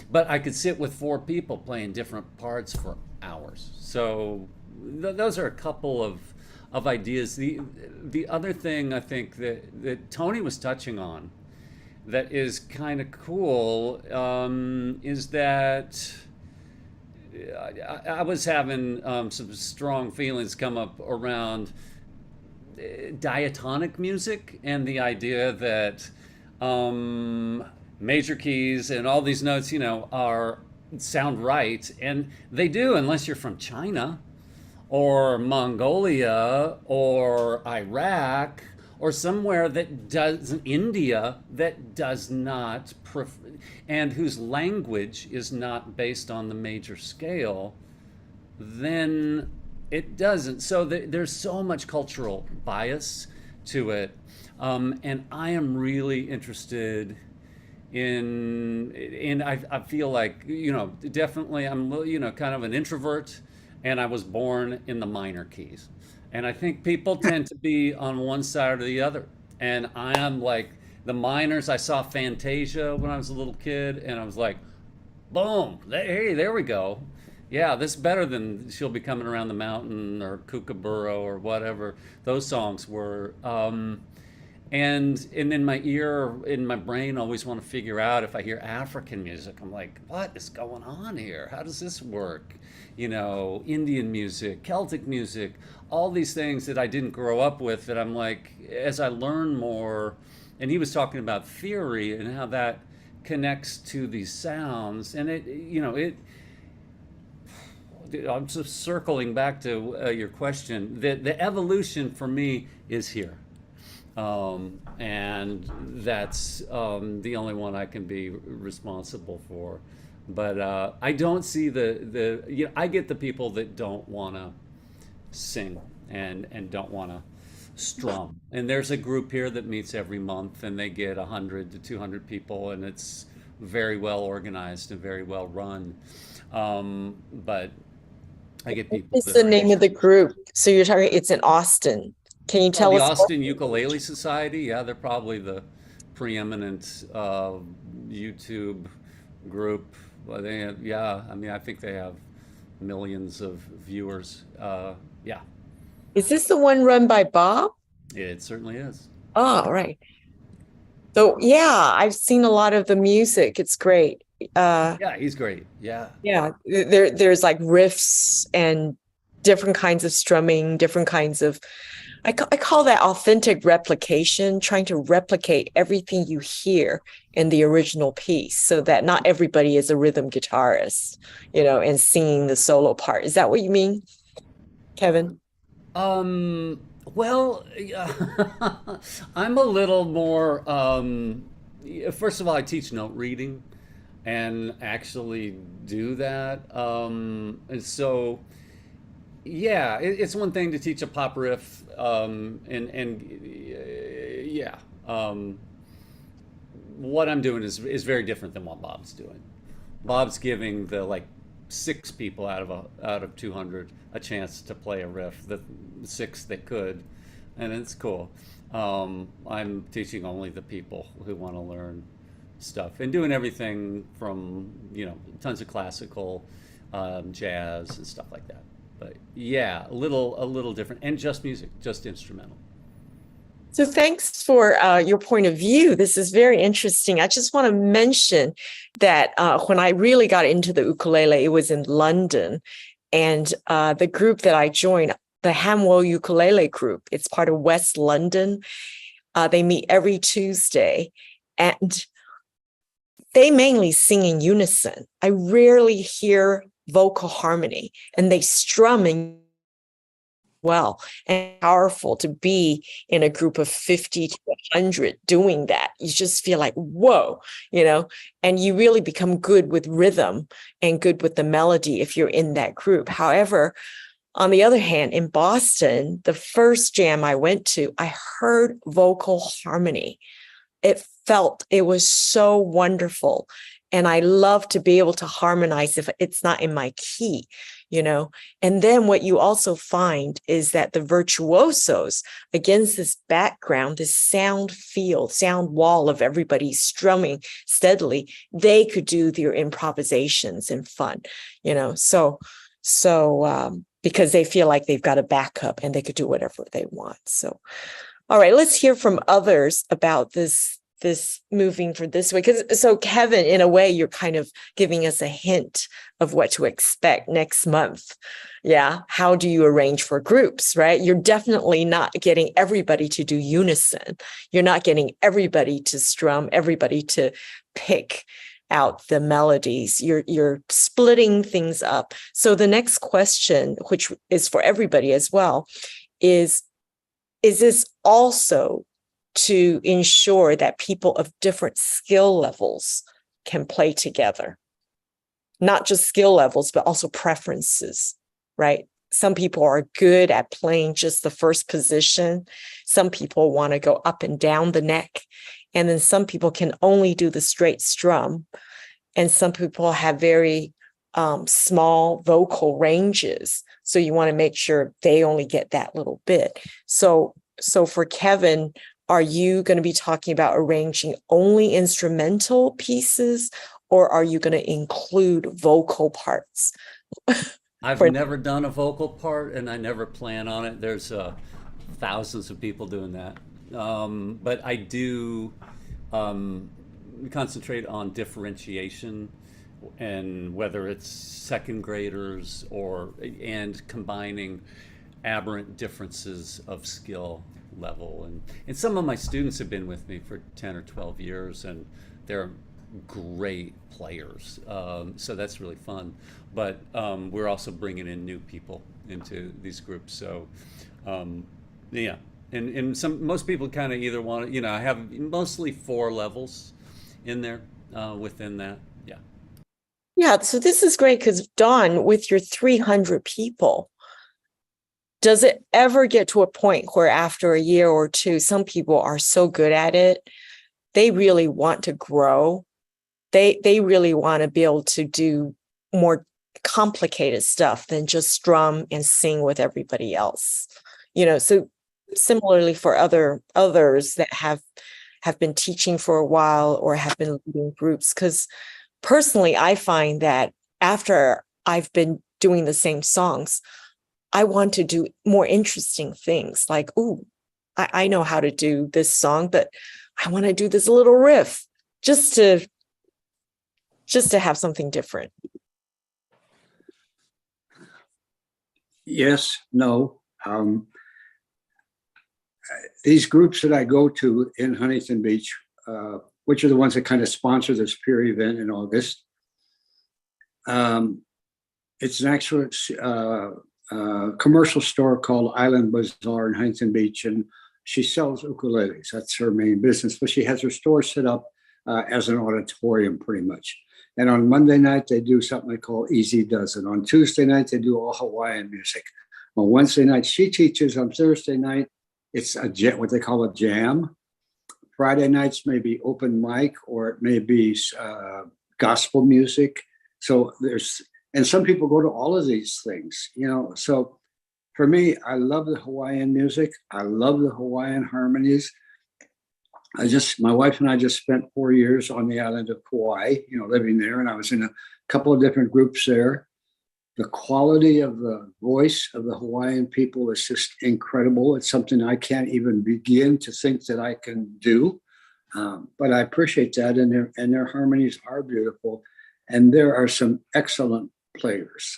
But I could sit with 4 people playing different parts for hours. So those are a couple of ideas. The other thing I think that Tony was touching on that is kind of cool is that I was having some strong feelings come up around diatonic music and the idea that major keys and all these notes, sound right, and they do, unless you're from China or Mongolia or Iraq or somewhere that does, India, that does not and whose language is not based on the major scale, then it doesn't. So there's so much cultural bias to it, and I am really interested I feel like, definitely I'm, kind of an introvert, and I was born in the minor keys. And I think people tend to be on one side or the other. And I am like the minors. I saw Fantasia when I was a little kid, and I was like, boom, hey, there we go. Yeah, this is better than She'll Be Coming Around the Mountain or Kookaburra or whatever those songs were. And in my ear, in my brain, I always want to figure out, if I hear African music, I'm like, what is going on here? How does this work? Indian music, Celtic music, all these things that I didn't grow up with, that I'm like, as I learn more, and he was talking about theory and how that connects to these sounds, and I'm just circling back to your question. The evolution for me is here. And that's the only one I can be responsible for. But I don't see I get the people that don't want to sing and don't want to strum. And there's a group here that meets every month, and they get 100 to 200 people, and it's very well organized and very well run. But I get people. What's the name of the group? So you're talking, it's in Austin. Can you tell the us? Austin Ukulele Society? Yeah, they're probably the preeminent YouTube group. Well, I think they have millions of viewers. Yeah. Is this the one run by Bob? It certainly is. Oh, right. So yeah, I've seen a lot of the music. It's great. Yeah, he's great. Yeah. Yeah, there's like riffs and different kinds of strumming, different kinds of I call that authentic replication, trying to replicate everything you hear in the original piece so that not everybody is a rhythm guitarist, and singing the solo part. Is that what you mean, Kevin? Well, I'm a little more, first of all, I teach note reading and actually do that. And so, yeah, it's one thing to teach a pop riff, yeah, what I'm doing is very different than what Bob's doing. Bob's giving the like six people out of 200 a chance to play a riff, the six that could, and it's cool. I'm teaching only the people who want to learn stuff and doing everything from tons of classical, jazz and stuff like that. But yeah, a little different, and just music, just instrumental. So thanks for your point of view. This is very interesting. I just want to mention that when I really got into the ukulele, it was in London. And the group that I joined, the Hamwell Ukulele Group, it's part of West London. They meet every Tuesday. And they mainly sing in unison. I rarely hear vocal harmony, and they strum in well, and powerful to be in a group of 50 to 100 doing that. You just feel like, whoa, and you really become good with rhythm and good with the melody if you're in that group. However, on the other hand, in Boston, the first jam I went to, I heard vocal harmony. It was so wonderful. And I love to be able to harmonize if it's not in my key, And then what you also find is that the virtuosos, against this background, this sound wall of everybody strumming steadily, they could do their improvisations and fun, So because they feel like they've got a backup and they could do whatever they want. So, all right, let's hear from others about this moving for this way. So Kevin, in a way, you're kind of giving us a hint of what to expect next month. Yeah. How do you arrange for groups, right? You're definitely not getting everybody to do unison. You're not getting everybody to strum, everybody to pick out the melodies. You're splitting things up. So the next question, which is for everybody as well, is this also to ensure that people of different skill levels can play together? Not just skill levels, but also preferences, right? Some people are good at playing just the first position. Some people want to go up and down the neck. And then some people can only do the straight strum. And some people have very small vocal ranges. So you want to make sure they only get that little bit. So for Kevin, are you going to be talking about arranging only instrumental pieces, or are you going to include vocal parts? I've never done a vocal part, and I never plan on it. There's thousands of people doing that. But I do concentrate on differentiation, and whether it's second graders and combining aberrant differences of skill level. And some of my students have been with me for 10 or 12 years, and they're great players. So that's really fun. But we're also bringing in new people into these groups. So yeah. And most people kind of either want to, I have mostly 4 levels in there within that. Yeah. Yeah. So this is great because Dawn, with your 300 people, does it ever get to a point where after a year or two, some people are so good at it, they really want to grow. They really want to be able to do more complicated stuff than just strum and sing with everybody else. So similarly for others that have been teaching for a while or have been leading groups, because personally, I find that after I've been doing the same songs, I want to do more interesting things like, ooh, I know how to do this song, but I want to do this little riff just to have something different. Yes, no. These groups that I go to in Huntington Beach, which are the ones that kind of sponsor this Pier event in August, it's an actual commercial store called Island Bazaar in Huntington Beach, and she sells ukuleles. That's her main business, but she has her store set up as an auditorium pretty much. And on Monday night, they do something they call Easy Does It. On Tuesday night, they do all Hawaiian music. On Wednesday night, she teaches. On Thursday night, it's what they call a jam. Friday nights may be open mic, or it may be gospel music. So and some people go to all of these things, you know. So for me, I love the Hawaiian music. I love the Hawaiian harmonies. My wife and I just spent 4 years on the island of Kauai, you know, living there, and I was in a couple of different groups there. The quality of the voice of the Hawaiian people is just incredible. It's something I can't even begin to think that I can do, but I appreciate that, and their harmonies are beautiful, and there are some excellent players.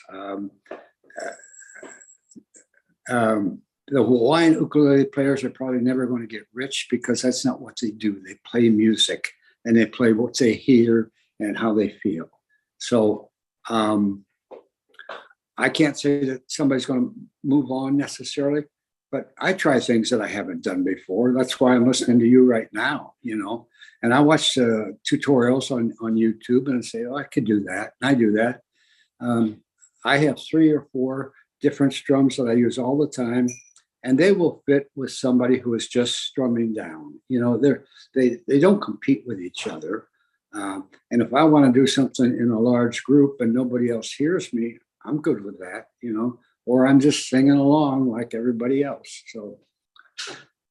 The Hawaiian ukulele players are probably never going to get rich because that's not what they do. They play music, and they play what they hear and how they feel. So I can't say that somebody's going to move on necessarily, but I try things that I haven't done before. That's why I'm listening to you right now, you know. And I watch tutorials on YouTube and I say, oh, I could do that. And I do that. I have 3 or 4 different strums that I use all the time, and they will fit with somebody who is just strumming down. You know, they don't compete with each other. And if I want to do something in a large group and nobody else hears me, I'm good with that, you know, or I'm just singing along like everybody else. So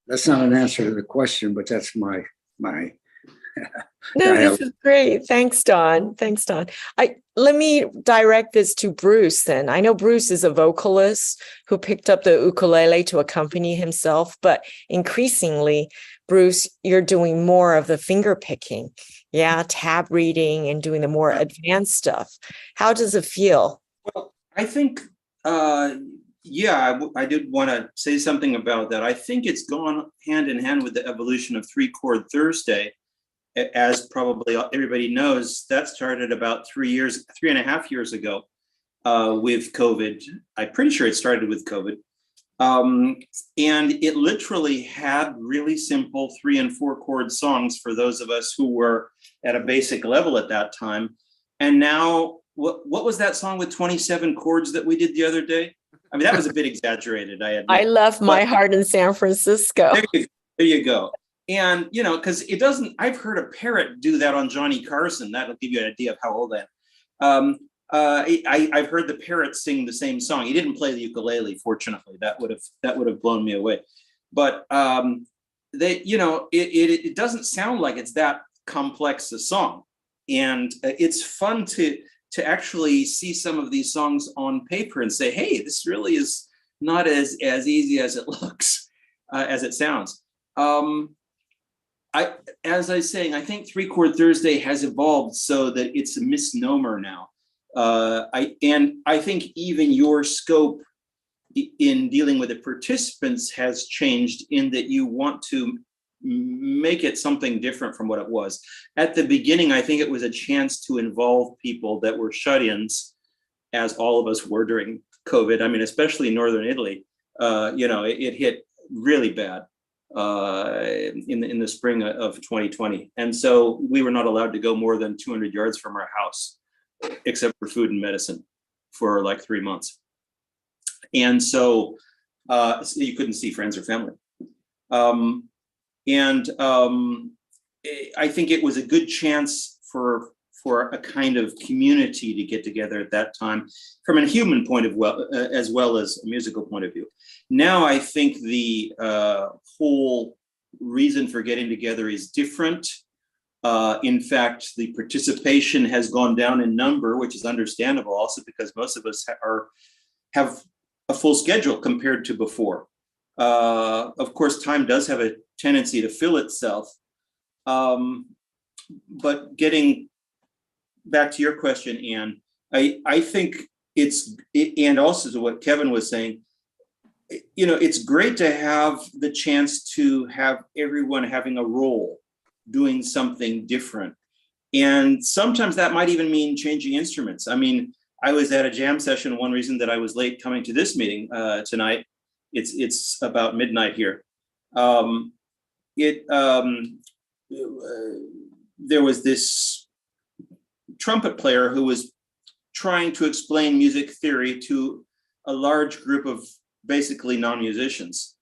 that's not an answer to the question, but that's my. No, this is great. Thanks, Don. Thanks, Don. Let me direct this to Bruce then. I know Bruce is a vocalist who picked up the ukulele to accompany himself, but increasingly, Bruce, you're doing more of the finger picking, tab reading and doing the more advanced stuff. How does it feel? Well, I think, I did want to say something about that. I think it's gone hand in hand with the evolution of 3-chord Thursday. As probably everybody knows, that started about 3.5 years ago with COVID. I'm pretty sure it started with COVID. And it literally had really simple 3- and 4-chord songs for those of us who were at a basic level at that time. And now, what was that song with 27 chords that we did the other day? I mean, that was a bit exaggerated, I admit. I left my heart in San Francisco. There you go. And, you know, because I've heard a parrot do that on Johnny Carson. That'll give you an idea of how old I am. I've heard the parrot sing the same song. He didn't play the ukulele, fortunately. That would have blown me away. But it doesn't sound like it's that complex a song. And it's fun to actually see some of these songs on paper and say, hey, this really is not as easy as it looks, as it sounds. As I was saying, I think 3-chord Thursday has evolved so that it's a misnomer now. I think even your scope in dealing with the participants has changed in that you want to make it something different from what it was. At the beginning, I think it was a chance to involve people that were shut-ins, as all of us were during COVID. I mean, especially in Northern Italy, it hit really bad. In the spring of 2020. And so we were not allowed to go more than 200 yards from our house, except for food and medicine for like 3 months. And so you couldn't see friends or family. I think it was a good chance for a kind of community to get together at that time from a human point of view, as well as a musical point of view. Now I think the whole reason for getting together is different. In fact, the participation has gone down in number, which is understandable also because most of us have a full schedule compared to before. Of course, time does have a tendency to fill itself. But getting back to your question, Anne, I think and also to what Kevin was saying, it's great to have the chance to have everyone having a role, doing something different. And sometimes that might even mean changing instruments. I mean, I was at a jam session. One reason that I was late coming to this meeting tonight, it's about midnight here. There was this trumpet player who was trying to explain music theory to a large group of basically non-musicians.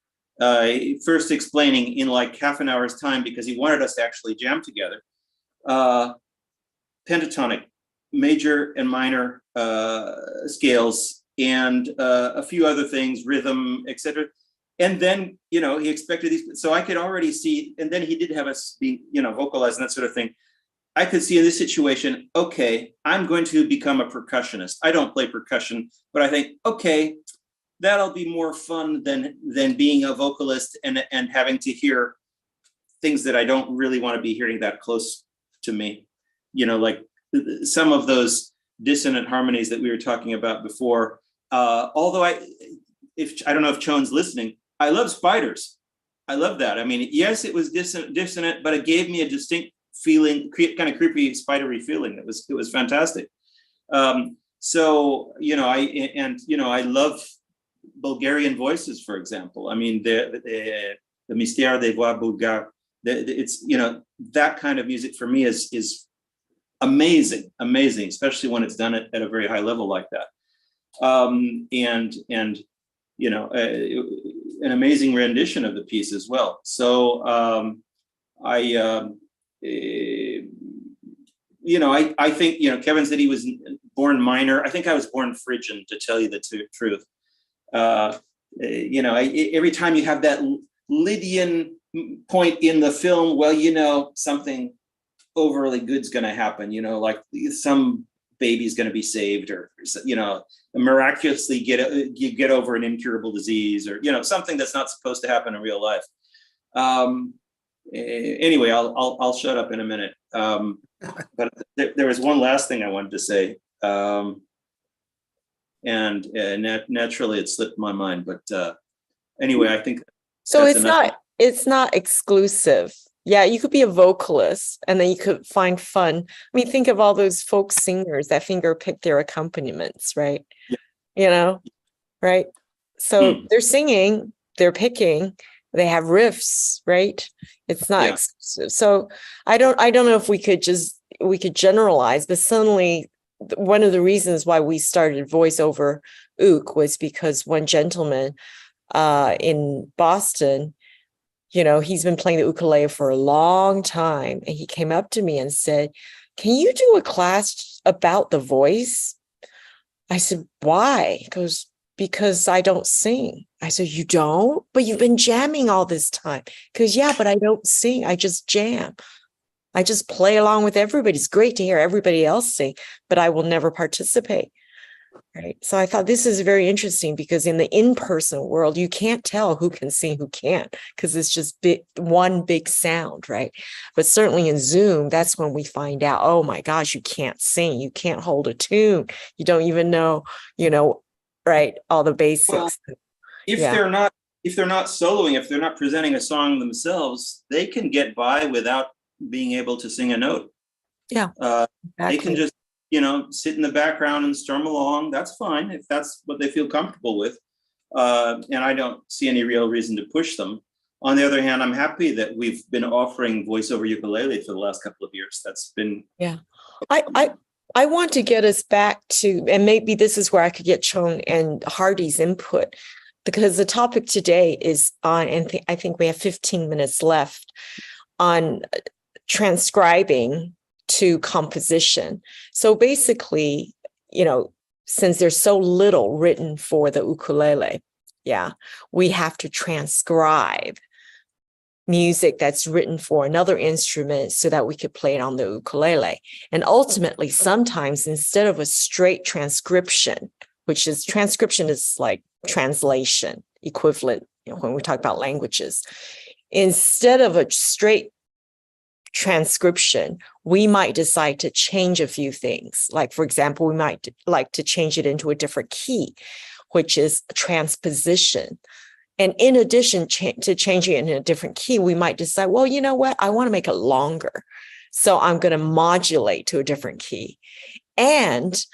First explaining in like half an hour's time, because he wanted us to actually jam together, pentatonic, major and minor scales, and a few other things, rhythm, etc. And then, he expected these, so I could already see, and then he did have us be, vocalize and that sort of thing. I could see in this situation, okay, I'm going to become a percussionist. I don't play percussion, but I think, okay, that'll be more fun than being a vocalist and having to hear things that I don't really want to be hearing that close to me. Like some of those dissonant harmonies that we were talking about before. Although I don't know if Choan's listening, I love spiders. I love that. I mean, yes, it was dissonant, but it gave me a distinct feeling, kind of creepy, spidery feeling. It was fantastic. So I love Bulgarian voices, for example. I mean, the Mystère des Voix Bulgares. It's that kind of music for me is amazing, especially when it's done at a very high level like that. An amazing rendition of the piece as well. So I think, Kevin said he was born minor. I think I was born Phrygian, to tell you the truth. Every time you have that Lydian point in the film, well, something overly good's going to happen, like some baby's going to be saved, or, miraculously get over an incurable disease, or, something that's not supposed to happen in real life. Anyway, I'll shut up in a minute. But there was one last thing I wanted to say. And naturally it slipped my mind, but anyway, I think so. It's not exclusive. Yeah, you could be a vocalist and then you could find fun. I mean, think of all those folk singers that finger pick their accompaniments, right? Yeah. Right? So they're singing, they're picking, they have riffs, right? It's not exclusive. So I don't know if we could generalize, but suddenly one of the reasons why we started voiceover Ook was because one gentleman in Boston, he's been playing the ukulele for a long time. And he came up to me and said, "Can you do a class about the voice?" I said, "Why?" He goes, "Because I don't sing." I said, "You don't? But you've been jamming all this time." Because, "Yeah, but I don't sing. I just jam. I just play along with everybody. It's great to hear everybody else sing, but I will never participate." Right. So I thought this is very interesting because in the in-person world, you can't tell who can sing, who can't, because it's just one big sound, right? But certainly in Zoom, that's when we find out, oh my gosh, you can't sing, you can't hold a tune, you don't even know, right, all the basics. Well, if they're not soloing, if they're not presenting a song themselves, they can get by without being able to sing a note. Yeah. They can just sit in the background and strum along. That's fine if that's what they feel comfortable with. And I don't see any real reason to push them. On the other hand, I'm happy that we've been offering voiceover ukulele for the last couple of years. That's been... Yeah. I want to get us back to, and maybe this is where I could get Choan and Hardy's input, because the topic today is on, and I think we have 15 minutes left, on transcribing to composition. So basically, since there's so little written for the ukulele, we have to transcribe music that's written for another instrument so that we could play it on the ukulele. And ultimately, sometimes instead of a straight transcription, transcription is like translation equivalent, when we talk about languages. Instead of a straight transcription, we might decide to change a few things. Like, for example, we might like to change it into a different key, which is transposition. And in addition to changing it in a different key, we might decide, well, you know what? I want to make it longer. So I'm going to modulate to a different key. And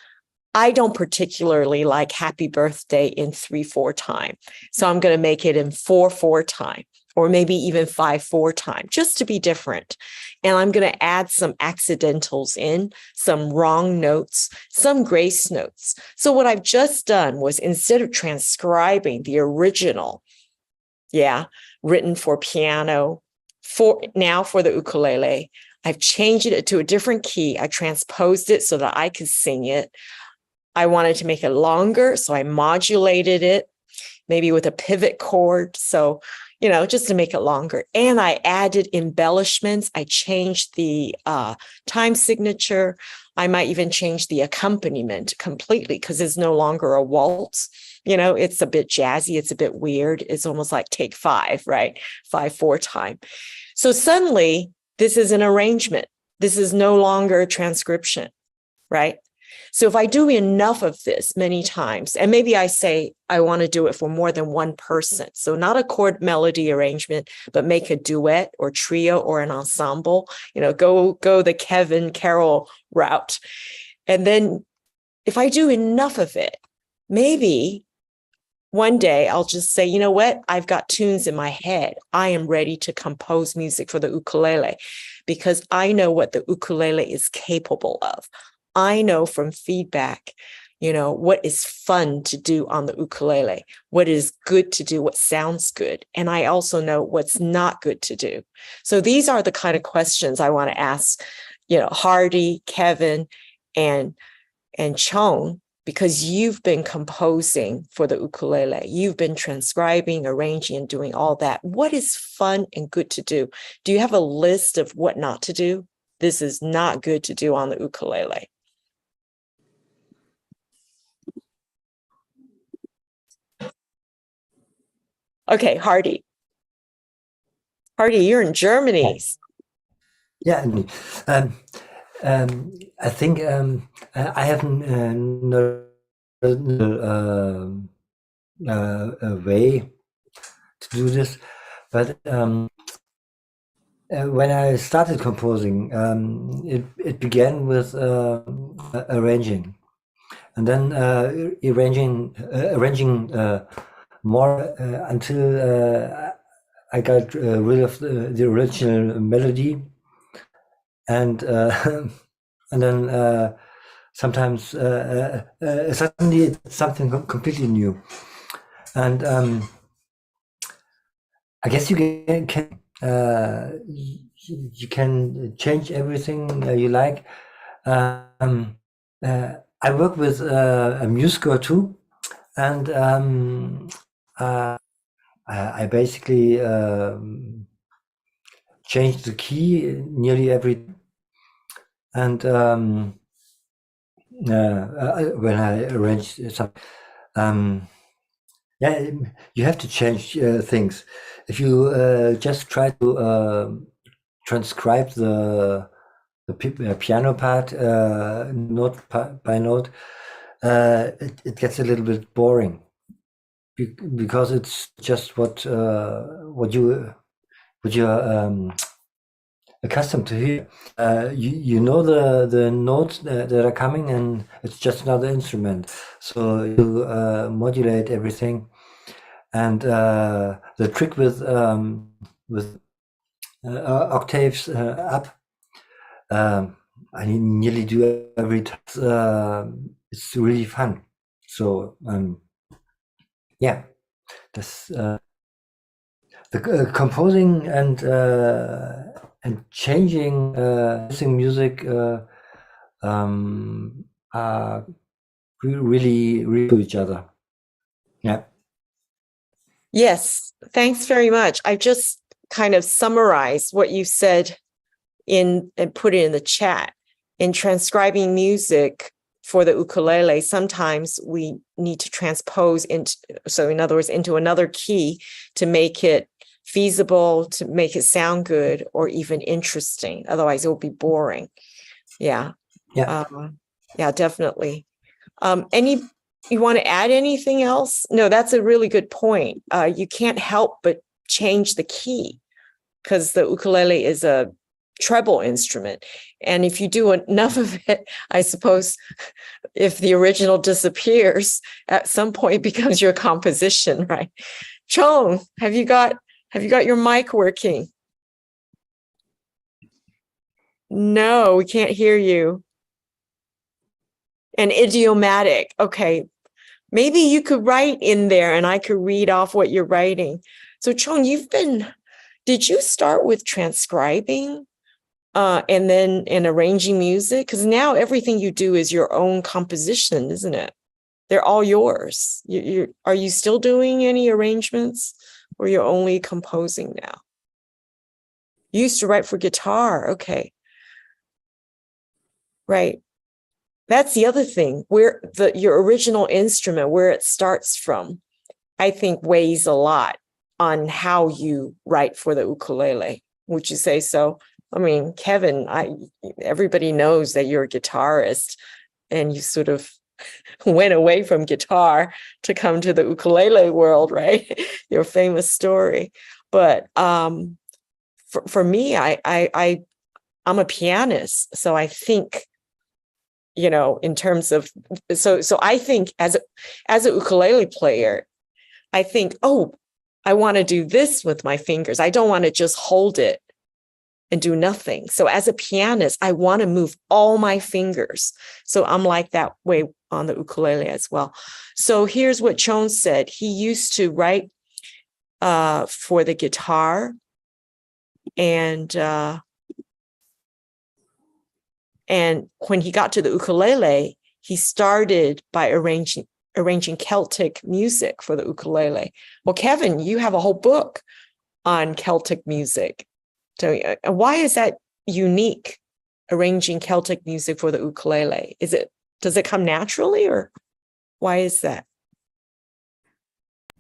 I don't particularly like happy birthday in 3/4 time. So I'm going to make it in 4/4 time, or maybe even 5/4 time, just to be different. And I'm going to add some accidentals in, some wrong notes, some grace notes. So what I've just done was, instead of transcribing the original, written for piano, for the ukulele, I've changed it to a different key. I transposed it so that I could sing it. I wanted to make it longer, so I modulated it, maybe with a pivot chord. So, just to make it longer. And I added embellishments. I changed the time signature. I might even change the accompaniment completely, because it's no longer a waltz. It's a bit jazzy. It's a bit weird. It's almost like take 5, right? 5/4 time. So suddenly, this is an arrangement. This is no longer a transcription, right? So if I do enough of this many times, and maybe I say I want to do it for more than one person, so not a chord melody arrangement, but make a duet or trio or an ensemble, go the Kevin Carroll route. And then if I do enough of it, maybe one day I'll just say, you know what? I've got tunes in my head. I am ready to compose music for the ukulele, because I know what the ukulele is capable of. I know from feedback, what is fun to do on the ukulele, what is good to do, what sounds good. And I also know what's not good to do. So these are the kind of questions I want to ask, Hardy, Kevin, and Choan, because you've been composing for the ukulele. You've been transcribing, arranging, and doing all that. What is fun and good to do? Do you have a list of what not to do? This is not good to do on the ukulele. Okay, Hardy. Hardy, you're in Germany. Yeah, I think I haven't a way to do this, but when I started composing, it began with arranging, and then arranging more until I got rid of the original melody, and and then sometimes suddenly it's something completely new, and I guess you can you can change everything you like. I work with a musical too, and I basically change the key nearly every, and when I arrange something, you have to change things. If you just try to transcribe the piano part note by note, it gets a little bit boring, because it's just what you're accustomed to hear. You know the notes that are coming, and it's just another instrument. So you modulate everything, and the trick with octaves up, I nearly do every time. It's really fun. So that's the composing and changing music are really to each other. Yeah. Yes, thanks very much. I just kind of summarized what you said and put it in the chat. In transcribing music for the ukulele, sometimes we need to transpose into, so in other words, into another key to make it feasible, to make it sound good, or even interesting. Otherwise, it will be boring. Yeah. Yeah. Yeah, definitely. You want to add anything else? No, that's a really good point. You can't help but change the key because the ukulele is a treble instrument. And if you do enough of it, I suppose if the original disappears, at some point it becomes your composition, right? Choan, have you got your mic working? No, we can't hear you. And idiomatic. Okay. Maybe you could write in there and I could read off what you're writing. So Choan, did you start with transcribing and then arranging music? Because now everything you do is your own composition, isn't it? They're all yours. Are you still doing any arrangements or you're only composing now? You used to write for guitar. Okay. Right. That's the other thing, where your original instrument, where it starts from, I think weighs a lot on how you write for the ukulele. Would you say so? I mean, Kevin, everybody knows that you're a guitarist and you sort of went away from guitar to come to the ukulele world, right? Your famous story. But for me, I'm a pianist, so I think, in terms of, so I think as a ukulele player, I think, oh, I want to do this with my fingers. I don't want to just hold it and do nothing. So as a pianist, I want to move all my fingers. So I'm like that way on the ukulele as well. So here's what Choan said. He used to write for the guitar, and when he got to the ukulele, he started by arranging Celtic music for the ukulele. Well, Kevin, you have a whole book on Celtic music. So why is that unique, arranging Celtic music for the ukulele? Does it come naturally, or why is that?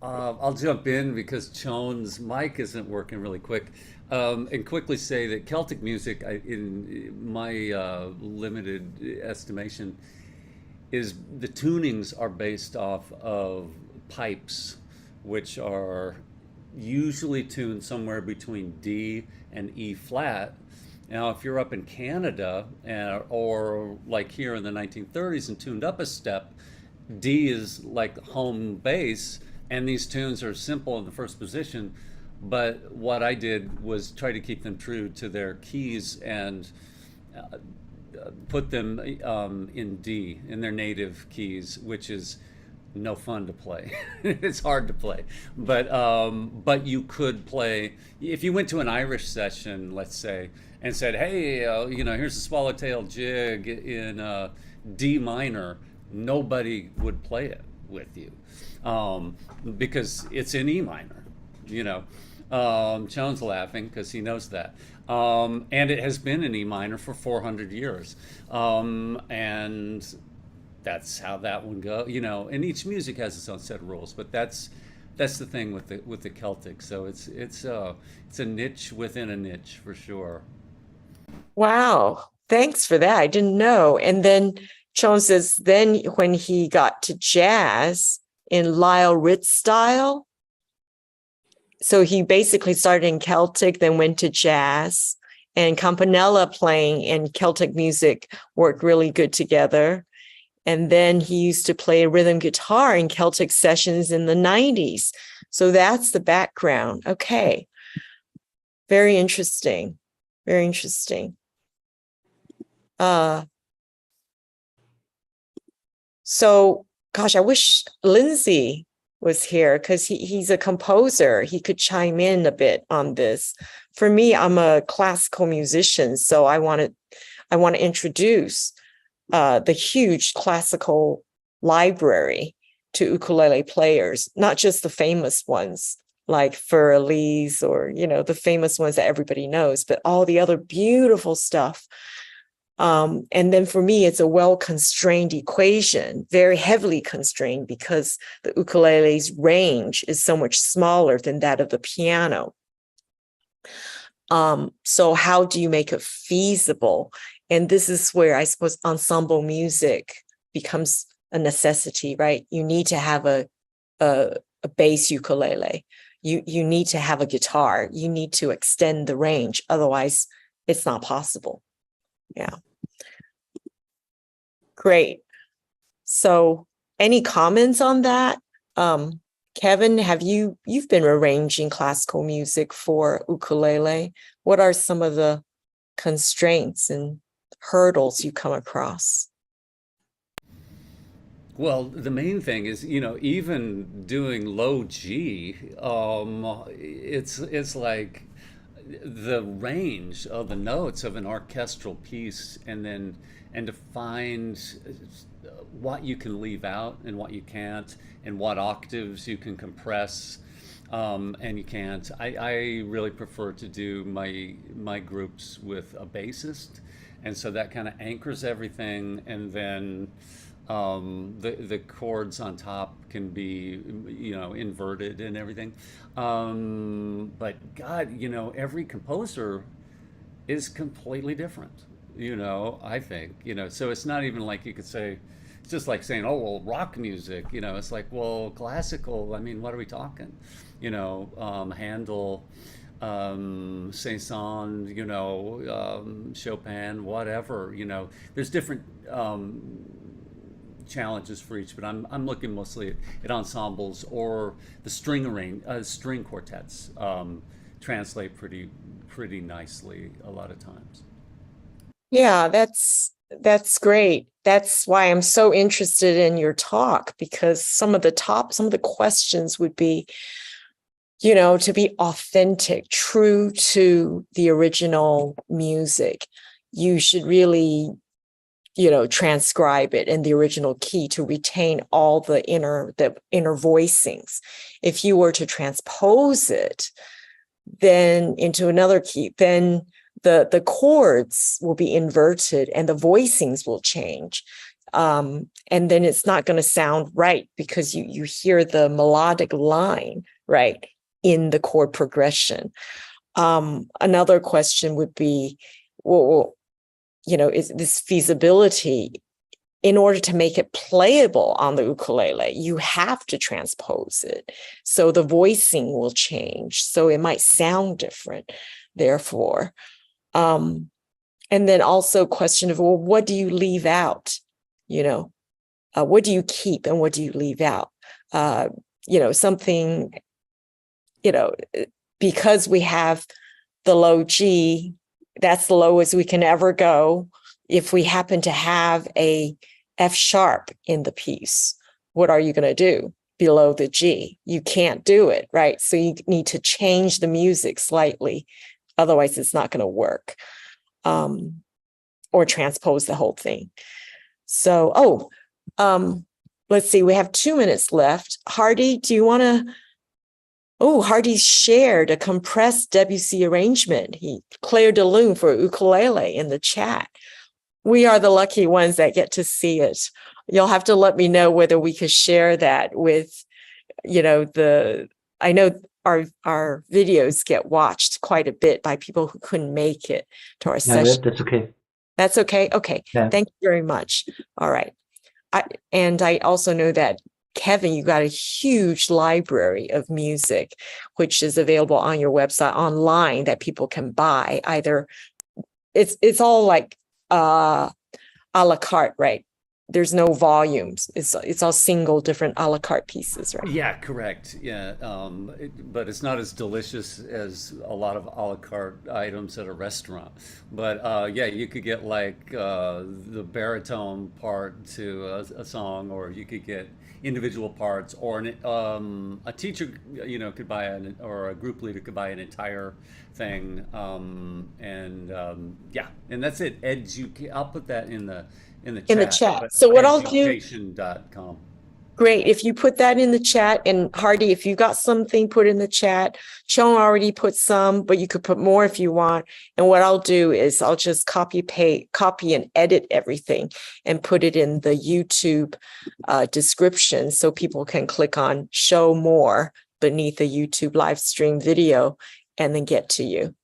I'll jump in because Choan's mic isn't working really quick, and quickly say that Celtic music, in my limited estimation, is the tunings are based off of pipes, which are usually tuned somewhere between D and E flat. Now, if you're up in Canada or like here in the 1930s and tuned up a step, D is like home base, and these tunes are simple in the first position. But what I did was try to keep them true to their keys and put them in D, in their native keys, which is no fun to play. It's hard to play, but you could play if you went to an Irish session, let's say, and said, "Hey, here's a swallowtail jig in D minor." Nobody would play it with you because it's in E minor. Choan's laughing because he knows that. And it has been in E minor for 400 years. And that's how that one goes, and each music has its own set of rules, but that's the thing with the Celtic. So it's a niche within a niche for sure. Wow. Thanks for that. I didn't know. And then Choan says, then when he got to jazz in Lyle Ritz style, so he basically started in Celtic, then went to jazz, and campanella playing and Celtic music worked really good together. And then he used to play rhythm guitar in Celtic sessions in the 90s. So that's the background. Okay. Very interesting. Very interesting. So, gosh, I wish Lindsay was here because he's a composer. He could chime in a bit on this. For me, I'm a classical musician, so I want to introduce the huge classical library to ukulele players, not just the famous ones like Fur Elise or the famous ones that everybody knows, but all the other beautiful stuff And then for me, it's a well-constrained equation, very heavily constrained, because the ukulele's range is so much smaller than that of the piano. So how do you make it feasible? And this is where I suppose ensemble music becomes a necessity, right? You need to have a bass ukulele. You need to have a guitar. You need to extend the range. Otherwise, it's not possible. Yeah. Great. So any comments on that? Kevin, you've been arranging classical music for ukulele. What are some of the constraints and hurdles you come across? Well, the main thing is, even doing low G, it's like the range of the notes of an orchestral piece, and to find what you can leave out and what you can't, and what octaves you can compress, and you can't. I really prefer to do my groups with a bassist, and so that kind of anchors everything, and then the chords on top can be inverted and everything. But God, every composer is completely different, I think, so it's not even like you could say, it's just like saying, oh, well, rock music, it's like, well, classical, I mean, what are we talking? Handel, Saint-Saëns, Chopin, whatever, there's different challenges for each, but I'm looking mostly at ensembles, or the string quartets translate pretty nicely a lot of times. Yeah, that's great. That's why I'm so interested in your talk, because some of the questions would be, to be authentic, true to the original music, you should really, transcribe it in the original key to retain all the inner voicings. If you were to transpose it then into another key, then the chords will be inverted and the voicings will change. And then it's not going to sound right, because you hear the melodic line, right, in the chord progression. Another question would be, well, is this feasibility? In order to make it playable on the ukulele, you have to transpose it. So the voicing will change. So it might sound different, therefore. And then also question of, well, what do you leave out? What do you keep and what do you leave out? Something, because we have the low G, that's the lowest we can ever go. If we happen to have a F sharp in the piece, what are you going to do below the G? You can't do it, right? So you need to change the music slightly. Otherwise, it's not going to work. Or transpose the whole thing. So, let's see, we have 2 minutes left. Hardy, do you want to? Oh, Hardy shared a compressed Debussy arrangement. Clair de Lune for ukulele in the chat. We are the lucky ones that get to see it. You'll have to let me know whether we could share that with, I know our videos get watched quite a bit by people who couldn't make it to our session. That's okay. That's okay? Okay. Yeah. Thank you very much. All right. I also know that, Kevin, you got a huge library of music, which is available on your website online that people can buy. Either it's all like a la carte, right? There's no volumes. It's all single different a la carte pieces, right? Yeah, correct. Yeah, but it's not as delicious as a lot of a la carte items at a restaurant. But yeah, you could get like the baritone part to a song, or you could get individual parts, or a teacher, could buy or a group leader could buy an entire thing. Yeah, and that's it. I'll put that in the chat. So what I'll do, education.com. Great. If you put that in the chat, and Hardy, if you got something, put in the chat. Choan already put some, but you could put more if you want. And what I'll do is I'll just copy and edit everything and put it in the YouTube description so people can click on show more beneath the YouTube live stream video and then get to you.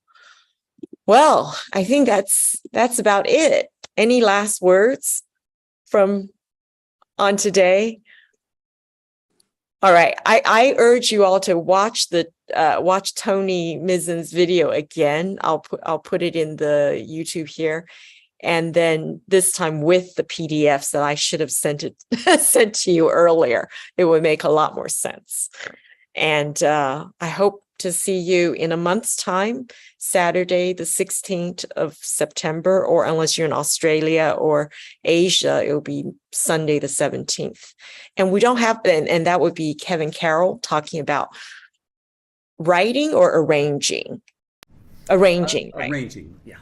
Well, I think that's about it. Any last words from on today? All right, I urge you all to watch watch Tony Mizen's video again. I'll put it in the YouTube here, and then this time with the PDFs that I should have sent to you earlier. It would make a lot more sense. And I hope to see you in a month's time, Saturday, the 16th of September, or unless you're in Australia or Asia, it'll be Sunday, the 17th. And we don't have, and that would be Kevin Carroll talking about writing or arranging. Arranging, right? Arranging, yeah.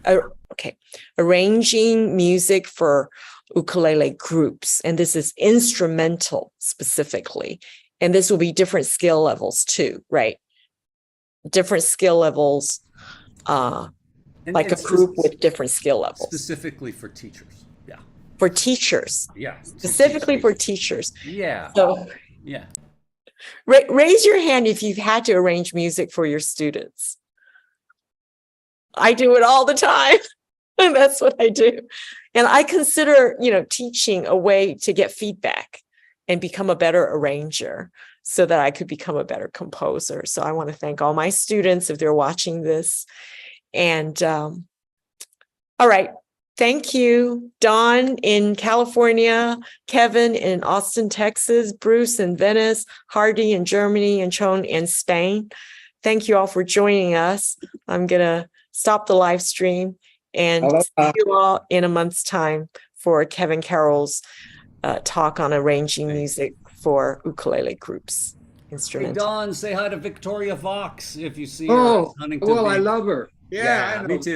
Okay. Arranging music for ukulele groups. And this is instrumental specifically. And this will be different skill levels too, right? Different skill levels, like a group with different skill levels. Specifically for teachers, yeah. For teachers. Yeah. Specifically for teachers. Yeah. So yeah. Raise your hand if you've had to arrange music for your students. I do it all the time. And that's what I do. And I consider, teaching a way to get feedback and become a better arranger so that I could become a better composer. So I want to thank all my students if they're watching this. And all right. Thank you, Don in California, Kevin in Austin, Texas, Bruce in Venice, Hardy in Germany, and Choan in Spain. Thank you all for joining us. I'm going to stop the live stream and see you all in a month's time for Kevin Carroll's talk on arranging music for ukulele groups. Hey, Instrumental. Don, say hi to Victoria Vox if you see her Oh, at Huntington well, I Beach. love her. Yeah, I know. Me too.